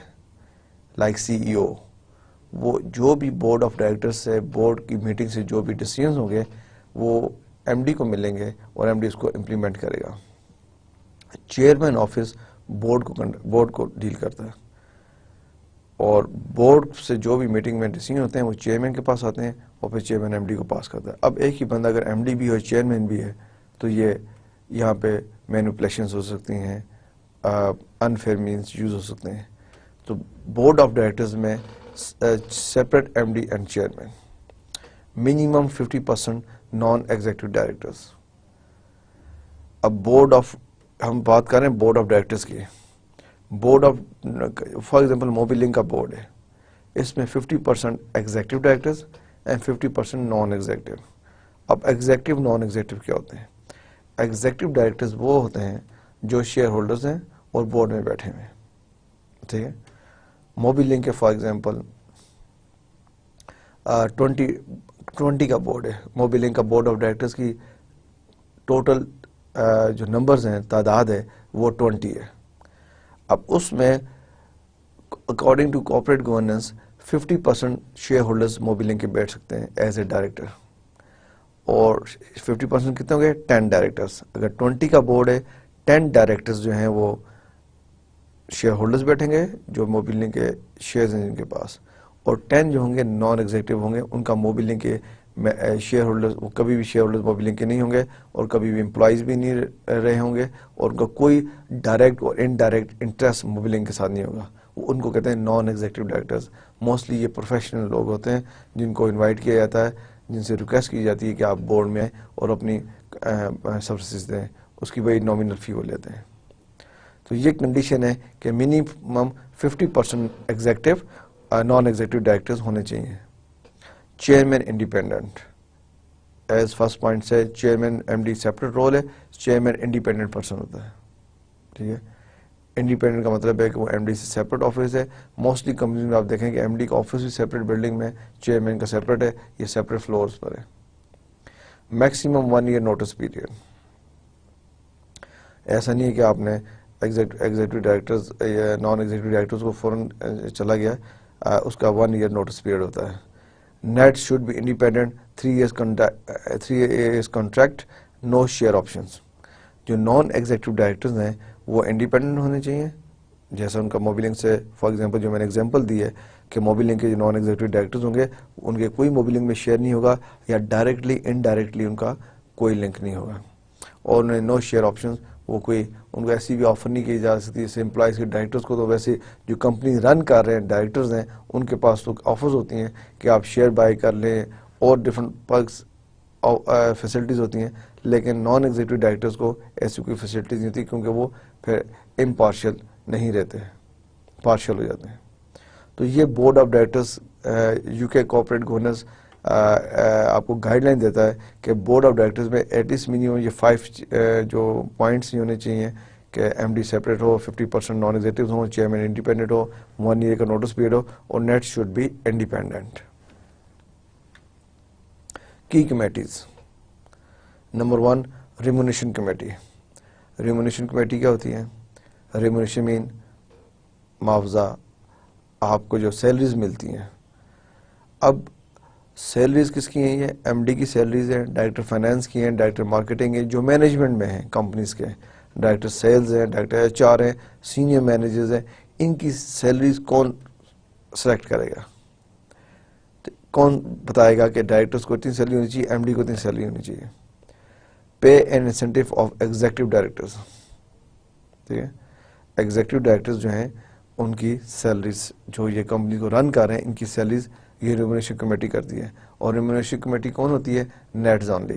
لائک CEO. وہ جو بھی بورڈ آف ڈائریکٹرز سے, بورڈ کی میٹنگ سے جو بھی ڈیسیژنز ہوں گے وہ MD کو ملیں گے اور MD اس کو امپلیمنٹ کرے گا. چیئرمین آفس بورڈ کو ڈیل کرتا ہے, اور بورڈ سے جو بھی میٹنگ میں ڈیسیژن ہوتے ہیں وہ چیئرمین کے پاس آتے ہیں, اور پھر چیئرمین MD کو پاس کرتا ہے. اب ایک ہی بندہ اگر MD بھی ہو, چیئرمین بھی ہے, تو یہ یہاں پہ مینیپولیشنز ہو سکتی ہیں, انفیئر مینس یوز ہو سکتے ہیں. تو بورڈ آف ڈائریکٹرز میں separate MD and chairman, minimum 50% naan executive directors. اب ہم بات کر رہے ہیں بورڈ آف ڈائریکٹرز کی. Board of for example Mobi link کا بورڈ ہے, اس میں 50% executive directors and 50% naan executive. اب ایگزیکٹو نان ایگزیکٹو کیا ہوتے ہیں؟ ایگزیکٹو ڈائریکٹرز وہ ہوتے ہیں جو شیئر ہولڈرز ہیں اور بورڈ میں بیٹھے ہوئے ہیں, ٹھیک ہے. موبی لنک کے فار ایگزامپل 20 کا بورڈ ہے. موبی لنک کا بورڈ آف ڈائریکٹرز کی ٹوٹل جو نمبرز ہیں, تعداد ہے, وہ 20 ہے. اب اس میں according to corporate governance 50% shareholders Mobilink کے بیٹھ سکتے ہیں ایز اے ڈائریکٹر, اور 50% کتنے ہو گئے؟ 10 ڈائریکٹرز. اگر 20 کا بورڈ ہے, 10 ڈائریکٹرز جو ہیں وہ شیئر ہولڈرز بیٹھیں گے جو موبی لنک کے شیئرز ہیں جن کے پاس, اور 10 جو ہوں گے نان ایگزیکٹو ہوں گے, ان کا موبی لنک کے شیئر ہولڈرز, وہ کبھی بھی شیئر ہولڈرز موبی لنک کے نہیں ہوں گے, اور کبھی بھی امپلائیز بھی نہیں رہے ہوں گے, اور ان کا کوئی ڈائریکٹ اور انڈائریکٹ انٹرسٹ موبی لنک کے ساتھ نہیں ہوگا. ان کو کہتے ہیں نان ایگزیکٹو ڈائریکٹرز. موسٹلی یہ پروفیشنل لوگ ہوتے ہیں جن کو انوائٹ کیا جاتا ہے, جن سے ریکویسٹ کی جاتی ہے کہ آپ بورڈ میں آئیں اور اپنی سروسز دیں, اس کی بڑی نامینل فی وہ لیتے ہیں. تو یہ کنڈیشن ہے کہ minimum 50% executive naan executive directors ہونے چاہیے. Chairman independent, as first point سے چیئرمین MD سیپریٹ رول ہے, چیئرمین انڈیپینڈنٹ پرسن ہوتا ہے, ٹھیک ہے. انڈیپینڈنٹ کا مطلب ہے کہ وہ ایم ڈی سے سیپریٹ آفس ہے. موسٹلی کمپنیز میں آپ دیکھیں کہ ایم ڈی کا آفس بھی سیپریٹ بلڈنگ میں, چیئرمین کا سیپریٹ ہے, یہ سیپریٹ فلورز پر ہے. Maximum 1 year notice period. ایسا نہیں ہے کہ آپ نے ایگزیکٹو ڈائریکٹرز یا نان ایگزیکٹو ڈائریکٹرز کو فوراً چلا گیا, اس کا 1 year نوٹس پیریڈ ہوتا ہے. NED should be independent, 3 years contract, no share options. جو نان ایگزیکٹو ڈائریکٹرز ہیں وہ انڈیپینڈنٹ ہونے چاہیے, جیسا ان کا موبی لنک سے فار ایگزامپل جو میں نے ایگزامپل دی ہے کہ موبی لنک کے جو نان ایگزیکٹو ڈائریکٹرز ہوں گے ان کے کوئی موبی لنک میں شیئر نہیں ہوگا, یا ڈائریکٹلی انڈائریکٹلی ان کا کوئی لنک نہیں ہوگا, اور انہیں نو شیئر آپشنز, وہ کوئی ان کو ایسی بھی آفر نہیں کی جا سکتی جیسے امپلائز کے ڈائریکٹرز کو. تو ویسے جو کمپنی رن کر رہے ہیں ڈائریکٹرز ہیں ان کے پاس تو آفرز ہوتی ہیں کہ آپ شیئر بائی کر لیں اور ڈفرنٹ پرکس فیسلٹیز ہوتی ہیں, لیکن نان ایگزیکٹو ڈائریکٹرز کو ایسی کوئی فیسلٹیز نہیں ہوتی کیونکہ وہ پھر امپارشل نہیں رہتے, پارشل ہو جاتے ہیں. تو یہ بورڈ آف ڈائریکٹرز یو کے کارپوریٹ گورننس آپ کو گائیڈ لائن دیتا ہے کہ بورڈ آف ڈائریکٹرز میں ایٹ لیسٹ منیمم یہ 5 جو پوائنٹس نہیں ہونے چاہیے کہ ایم ڈی سیپریٹ ہو, 50% نان ایگزیکٹوز ہوں, چیئرمین انڈیپینڈنٹ ہو, 1 year کا نوٹس پیریڈ ہو, اور نیٹ شوڈ بی انڈیپینڈنٹ. کی committees. Number 1 remuneration committee. Remuneration committee کیا ہوتی ہے؟ ریمونیشن مین معاوضہ, آپ کو جو سیلریز ملتی ہیں. اب سیلریز کس کی ہیں؟ یہ ایم ڈی کی سیلریز ہیں, ڈائریکٹر فائنانس کی ہیں, ڈائریکٹر مارکیٹنگ ہے, جو مینجمنٹ میں ہیں کمپنیز کے, ڈائریکٹر سیلز ہیں, ڈائریکٹر ایچ آر ہیں, سینئر مینیجرز ہیں. ان کی سیلریز کون سلیکٹ کرے گا؟ کون بتائے گا کہ ڈائریکٹرز کو اتنی سیلری ہونی چاہیے, ایم ڈی کو اتنی سیلری ہونی چاہیے؟ Pay and incentive of executive directors. ٹھیک ہے, ایگزیکٹو ڈائریکٹرز جو ہیں ان کی سیلریز, جو یہ کمپنی کو رن کر رہے ہیں, ان کی سیلریز یہ ریمونیشن کمیٹی کرتی ہے. اور ریمونیشن کمیٹی کون ہوتی ہے؟ NEDs only,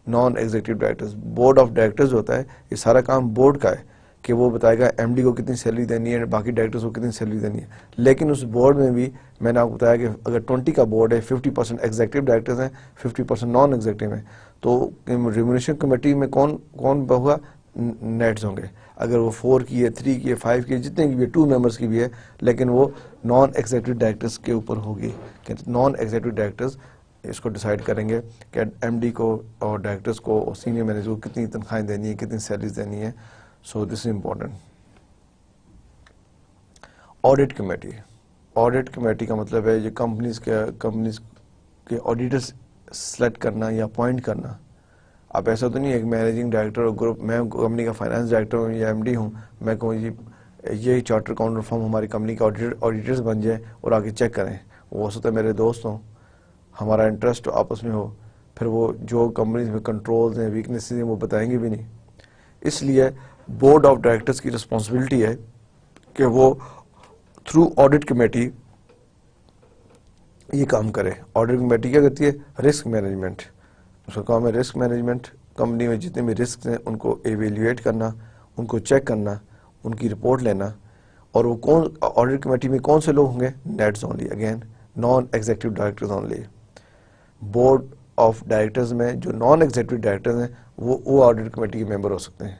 non executive directors. Board of directors ہوتا ہے, یہ سارا کام بورڈ کا ہے کہ وہ بتائے گا ایم ڈی کو کتنی سیلری دینی ہے, باقی ڈائریکٹرز کو کتنی سیلری دینی ہے. لیکن اس بورڈ میں بھی میں نے آپ کو بتایا کہ اگر 20 کا بورڈ ہے, 50% ایگزیکٹو ڈائریکٹرز ہیں, 50% نان ایگزیکٹو ہیں, تو ریمونیشن کمیٹی میں کون ہوگا؟ نیٹس ہوں گے. اگر وہ 4 کی ہے, 3 کی ہے, 5 کی ہے, جتنے کی بھی ہے, 2 ممبرس کی بھی ہے, لیکن وہ نان ایگزیکٹو ڈائریکٹرز کے اوپر ہوگی کہ نان ایگزیکٹو ڈائریکٹرز اس کو ڈیسائیڈ کریں گے کہ ایم ڈی کو اور ڈائریکٹرز کو اور سینئر مینیجر کو کتنی تنخواہیں دینی ہے, کتنی سیلریز دینی ہے. So this is important. Audit committee. Audit committee کا مطلب ہے یہ کمپنیز کے آڈیٹرز سلیکٹ کرنا یا اپوائنٹ کرنا. اب ایسا تو نہیں ہے کہ مینیجنگ ڈائریکٹر اور گروپ, میں کمپنی کا فائنانس ڈائریکٹر ہوں یا ایم ڈی ہوں, میں کہوں یہ چارٹر اکاؤنٹنٹ فرم ہماری کمپنی کا آڈیٹرز بن جائیں اور آگے چیک کریں. وہ ہو سکتا ہے میرے دوست ہوں, ہمارا انٹرسٹ آپس میں ہو, پھر وہ جو کمپنیز میں کنٹرولز ہیں, ویکنیسز ہیں, وہ بتائیں گے بھی نہیں. اس لیے بورڈ آف ڈائریکٹرز کی رسپانسبلٹی ہے کہ وہ تھرو آڈٹ کمیٹی یہ کام کرے. آڈٹ کمیٹی کیا کرتی ہے؟ Risk management. اس کا کام ہے رسک مینجمنٹ. کمپنی میں جتنے بھی رسک ہیں ان کو ایویلیویٹ کرنا, ان کو چیک کرنا, ان کی رپورٹ لینا. اور وہ کون, آڈٹ کمیٹی میں کون سے لوگ ہوں گے؟ NEDs only, again non executive directors only. Board of directors میں جو نان ایگزیکٹو ڈائریکٹرز ہیں وہ آڈٹ کمیٹی کے ممبر ہو سکتے ہیں.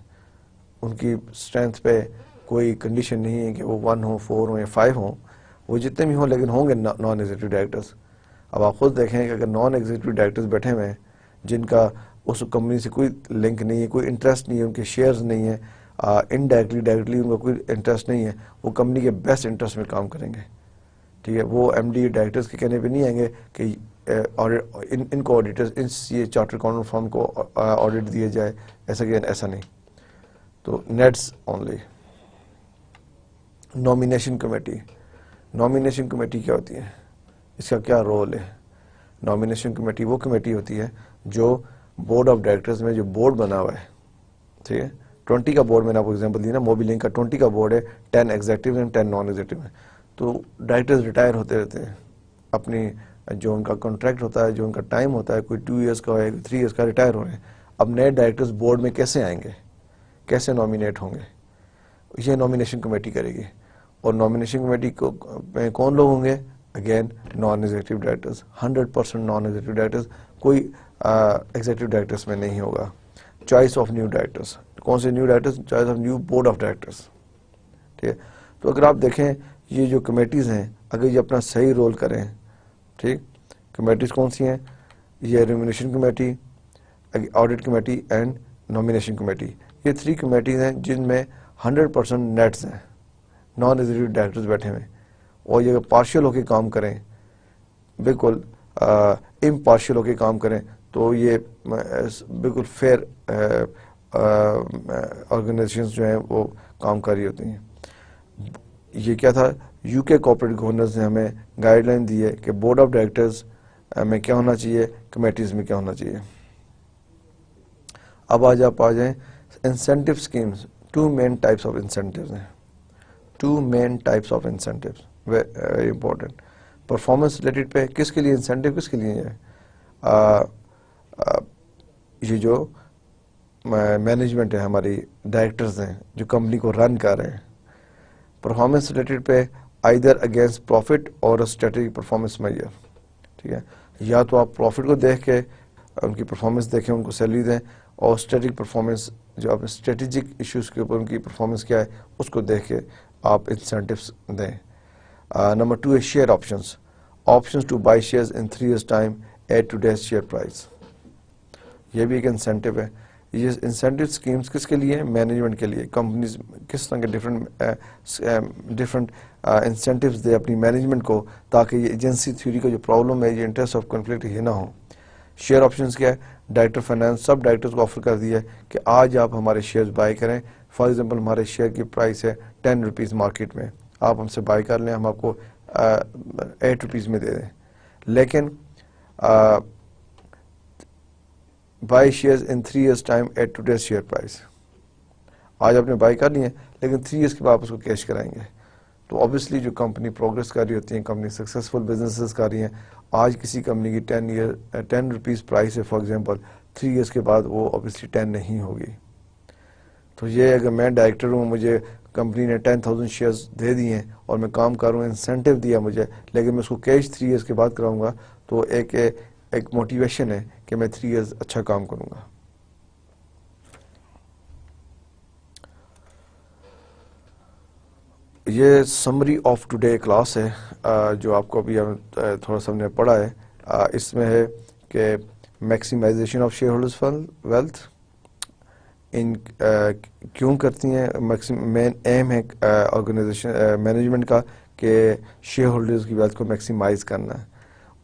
ان کی اسٹرینتھ پہ کوئی کنڈیشن نہیں ہے کہ وہ 1 ہوں, 4 ہوں یا 5 ہوں, وہ جتنے بھی ہوں, لیکن ہوں گے نان ایگزیکٹو ڈائریکٹرز. اب آپ خود دیکھیں کہ اگر نان ایگزیکٹو ڈائریکٹرز بیٹھے ہوئے ہیں جن کا اس کمپنی سے کوئی لنک نہیں ہے, کوئی انٹرسٹ نہیں ہے, ان کے شیئرز نہیں ہیں, انڈائریکٹلی ڈائریکٹلی ان کا کوئی انٹرسٹ نہیں ہے, وہ کمپنی کے بیسٹ انٹرسٹ میں کام کریں گے. ٹھیک ہے, وہ ایم ڈی ڈائریکٹرز کے کہنے پہ نہیں آئیں گے کہ ان کو آڈیٹرز, یہ چارٹر اکاؤنٹنٹ فرم کو آڈٹ دیا جائے, ایسا نہیں. تو NEDs only. Nomination committee. Nomination committee کیا ہوتی ہے؟ اس کا کیا رول ہے؟ نامینیشن کمیٹی وہ کمیٹی ہوتی ہے جو بورڈ آف ڈائریکٹرز میں جو بورڈ بنا ہوا ہے, ٹھیک ہے, 20 کا بورڈ میں نے آپ کو ایگزامپل دی نا, موبی لنک کا 20 کا بورڈ ہے, 10 ایگزیکٹو ہیں, 10 نان ایگزیکٹو ہیں. تو ڈائریکٹرز ریٹائر ہوتے رہتے ہیں, اپنی جو ان کا کانٹریکٹ ہوتا ہے, جو ان کا ٹائم ہوتا ہے, کوئی 2 ایئرس کا ہے, 3 ایئرس کا, ریٹائر ہو رہے ہیں. اب نئے ڈائریکٹرز بورڈ میں کیسے آئیں گے, کیسے نامینیٹ ہوں گے؟ یہ نامینیشن کمیٹی کرے گی. اور نامینیشن کمیٹی میں کون لوگ ہوں گے؟ Again non executive directors, 100% naan executive directors, کوئی ایگزیکٹو ڈائریکٹرز میں نہیں ہوگا. Choice of new directors. کون سے new directors? Choice of new board of directors. ٹھیک ہے. تو اگر آپ دیکھیں یہ جو کمیٹیز ہیں اگر یہ اپنا صحیح رول کریں, ٹھیک, کمیٹیز کون سی ہیں, یہ remuneration committee, audit committee and nomination committee, یہ 3 کمیٹیز ہیں جن میں 100% نیٹس ہیں, نان ایگزیکٹو ڈائریکٹرز بیٹھے ہوئے, اور یہ پارشل ہو کے کام کریں, بالکل امپارشل ہو کے کام کریں, تو یہ بالکل فیئر آرگنائزیشنز جو ہیں وہ کام کر رہی ہوتی ہیں. یہ کیا تھا, یو کے کارپوریٹ گورننس نے ہمیں گائیڈ لائن دی ہے کہ بورڈ آف ڈائریکٹرز میں کیا ہونا چاہیے, کمیٹیز میں کیا ہونا چاہیے. اب آج آپ آ جائیں incentive schemes. 2 main types of incentives ہیں, 2 main types of incentives, very important. Performance related پہ کس کے لیے انسینٹیو, کس کے لیے ہے, یہ جو مینجمنٹ ہے, ہماری ڈائریکٹرز ہیں جو کمپنی کو رن کر رہے ہیں. پرفارمنس ریلیٹڈ پہ آئیدر اگینسٹ پروفٹ اور اسٹریٹجک پرفارمنس میجر, ٹھیک ہے, یا تو آپ پروفٹ کو دیکھ کے ان کی پرفارمنس دیکھیں, ان کو سیلری دیں, اور اسٹریٹجک پرفارمنس جو آپ اسٹریٹجک ایشوز کے اوپر ان کی پرفارمنس کیا ہے اس کو دیکھ کے آپ انسینٹیوس دیں. نمبر 2 ہے share options. Options to buy shares in 3 years time at today's share price. یہ بھی ایک انسینٹیو ہے. یہ انسینٹیو اسکیمس کس کے لیے ہیں, مینجمنٹ کے لیے. کمپنیز کس طرح کے ڈفرینٹ انسینٹیوز دے اپنی مینجمنٹ کو, تاکہ یہ ایجنسی تھیوری کا جو پرابلم ہے, یہ انٹرسٹ آف کنفلکٹ یہ نہ ہو. شیئر آپشنس کیا ہے, ڈائریکٹر فائنانس سب ڈائریکٹرز کو آفر کر دیا ہے کہ آج آپ ہمارے شیئرز بائی کریں. فار ایگزامپل ہمارے شیئر کی پرائس ہے 10 روپیز مارکیٹ میں, آپ ہم سے بائی کر لیں, ہم آپ کو 8 روپیز میں دے دیں. لیکن buy shares in 3 years time at today's share price. آج آپ نے بائی کر لی ہے لیکن 3 years کے بعد آپ اس کو کیش کرائیں گے. تو اوبیسلی جو کمپنی پروگرس کر رہی ہوتی ہیں, کمپنی سکسیزفل بزنسز کر رہی ہیں, آج کسی کمپنی کی 10 روپیز پرائس ہے فار ایگزامپل, 3 years کے بعد وہ اوبیسلی 10 نہیں ہوگی. تو یہ اگر میں ڈائریکٹر ہوں, مجھے کمپنی نے 10,000 شیئرز دے دیے ہیں اور میں کام کر رہا ہوں, انسینٹیو دیا مجھے, لیکن میں اس کو کیش 3 years کے بعد کراؤں گا, تو ایک موٹیویشن ہے کہ میں 3 years اچھا کام کروں گا. یہ سمری آف ٹوڈے کلاس ہے جو آپ کو ابھی تھوڑا سا ہم نے پڑھا ہے. اس میں ہے کہ maximisation of share holders wealth ان کیوں کرتی ہیں, مین ایم ہے آرگنائزیشن مینجمنٹ کا کہ شیئر ہولڈرز کی ویلتھ کو میکسیمائز کرنا ہے.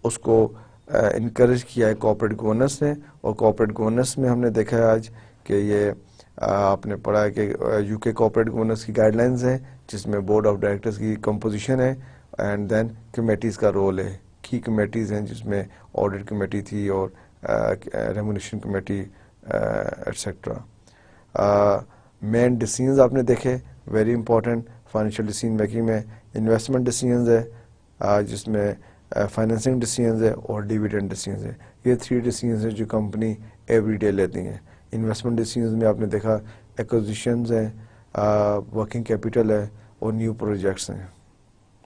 اس کو انکریج کیا ہے کارپوریٹ گورننس نے, اور کارپوریٹ گورننس میں ہم نے دیکھا ہے آج کہ یہ آپ نے پڑھا ہے کہ یو کے کارپوریٹ گورننس کی گائیڈ لائنز ہیں جس میں بورڈ آف ڈائریکٹرز کی کمپوزیشن ہے, اینڈ دین کمیٹیز کا رول ہے. کی کمیٹیز ہیں جس میں آڈٹ کمیٹی تھی اور ریمونیشن کمیٹی ایٹسیٹرا. مین ڈیسیژنز آپ نے دیکھے, very important financial decision making میں. انویسٹمنٹ ڈیسیژنز ہے جس میں فائنینسنگ ڈیسیژنز ہے اور ڈیویڈنڈ ڈیسیژنز ہے. یہ 3 ڈیسیژنز ہیں جو کمپنی ایوری ڈے لیتی ہیں. انویسٹمنٹ ڈیسیژنز میں آپ نے دیکھا ایکوزیشنز ہیں, ورکنگ کیپٹل ہے اور نیو پروجیکٹس ہیں,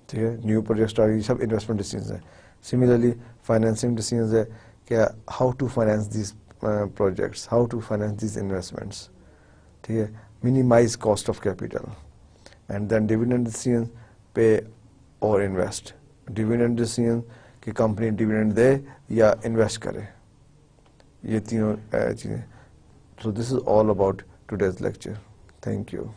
ٹھیک ہے, نیو پروجیکٹس آ گئی, سب انویسٹمنٹ ڈیسیژنز ہیں. سملرلی فائنینسنگ ڈیسیژنز ہے کہ how to finance these projects, how to finance these investments, ٹھیک ہے, minimize cost of capital. And then dividend decision, pay or invest. Dividend decision کہ کمپنی ڈیویڈنڈ دے یا انویسٹ کرے, یہ تینوں چیزیں. So this is all about today's lecture. Thank you.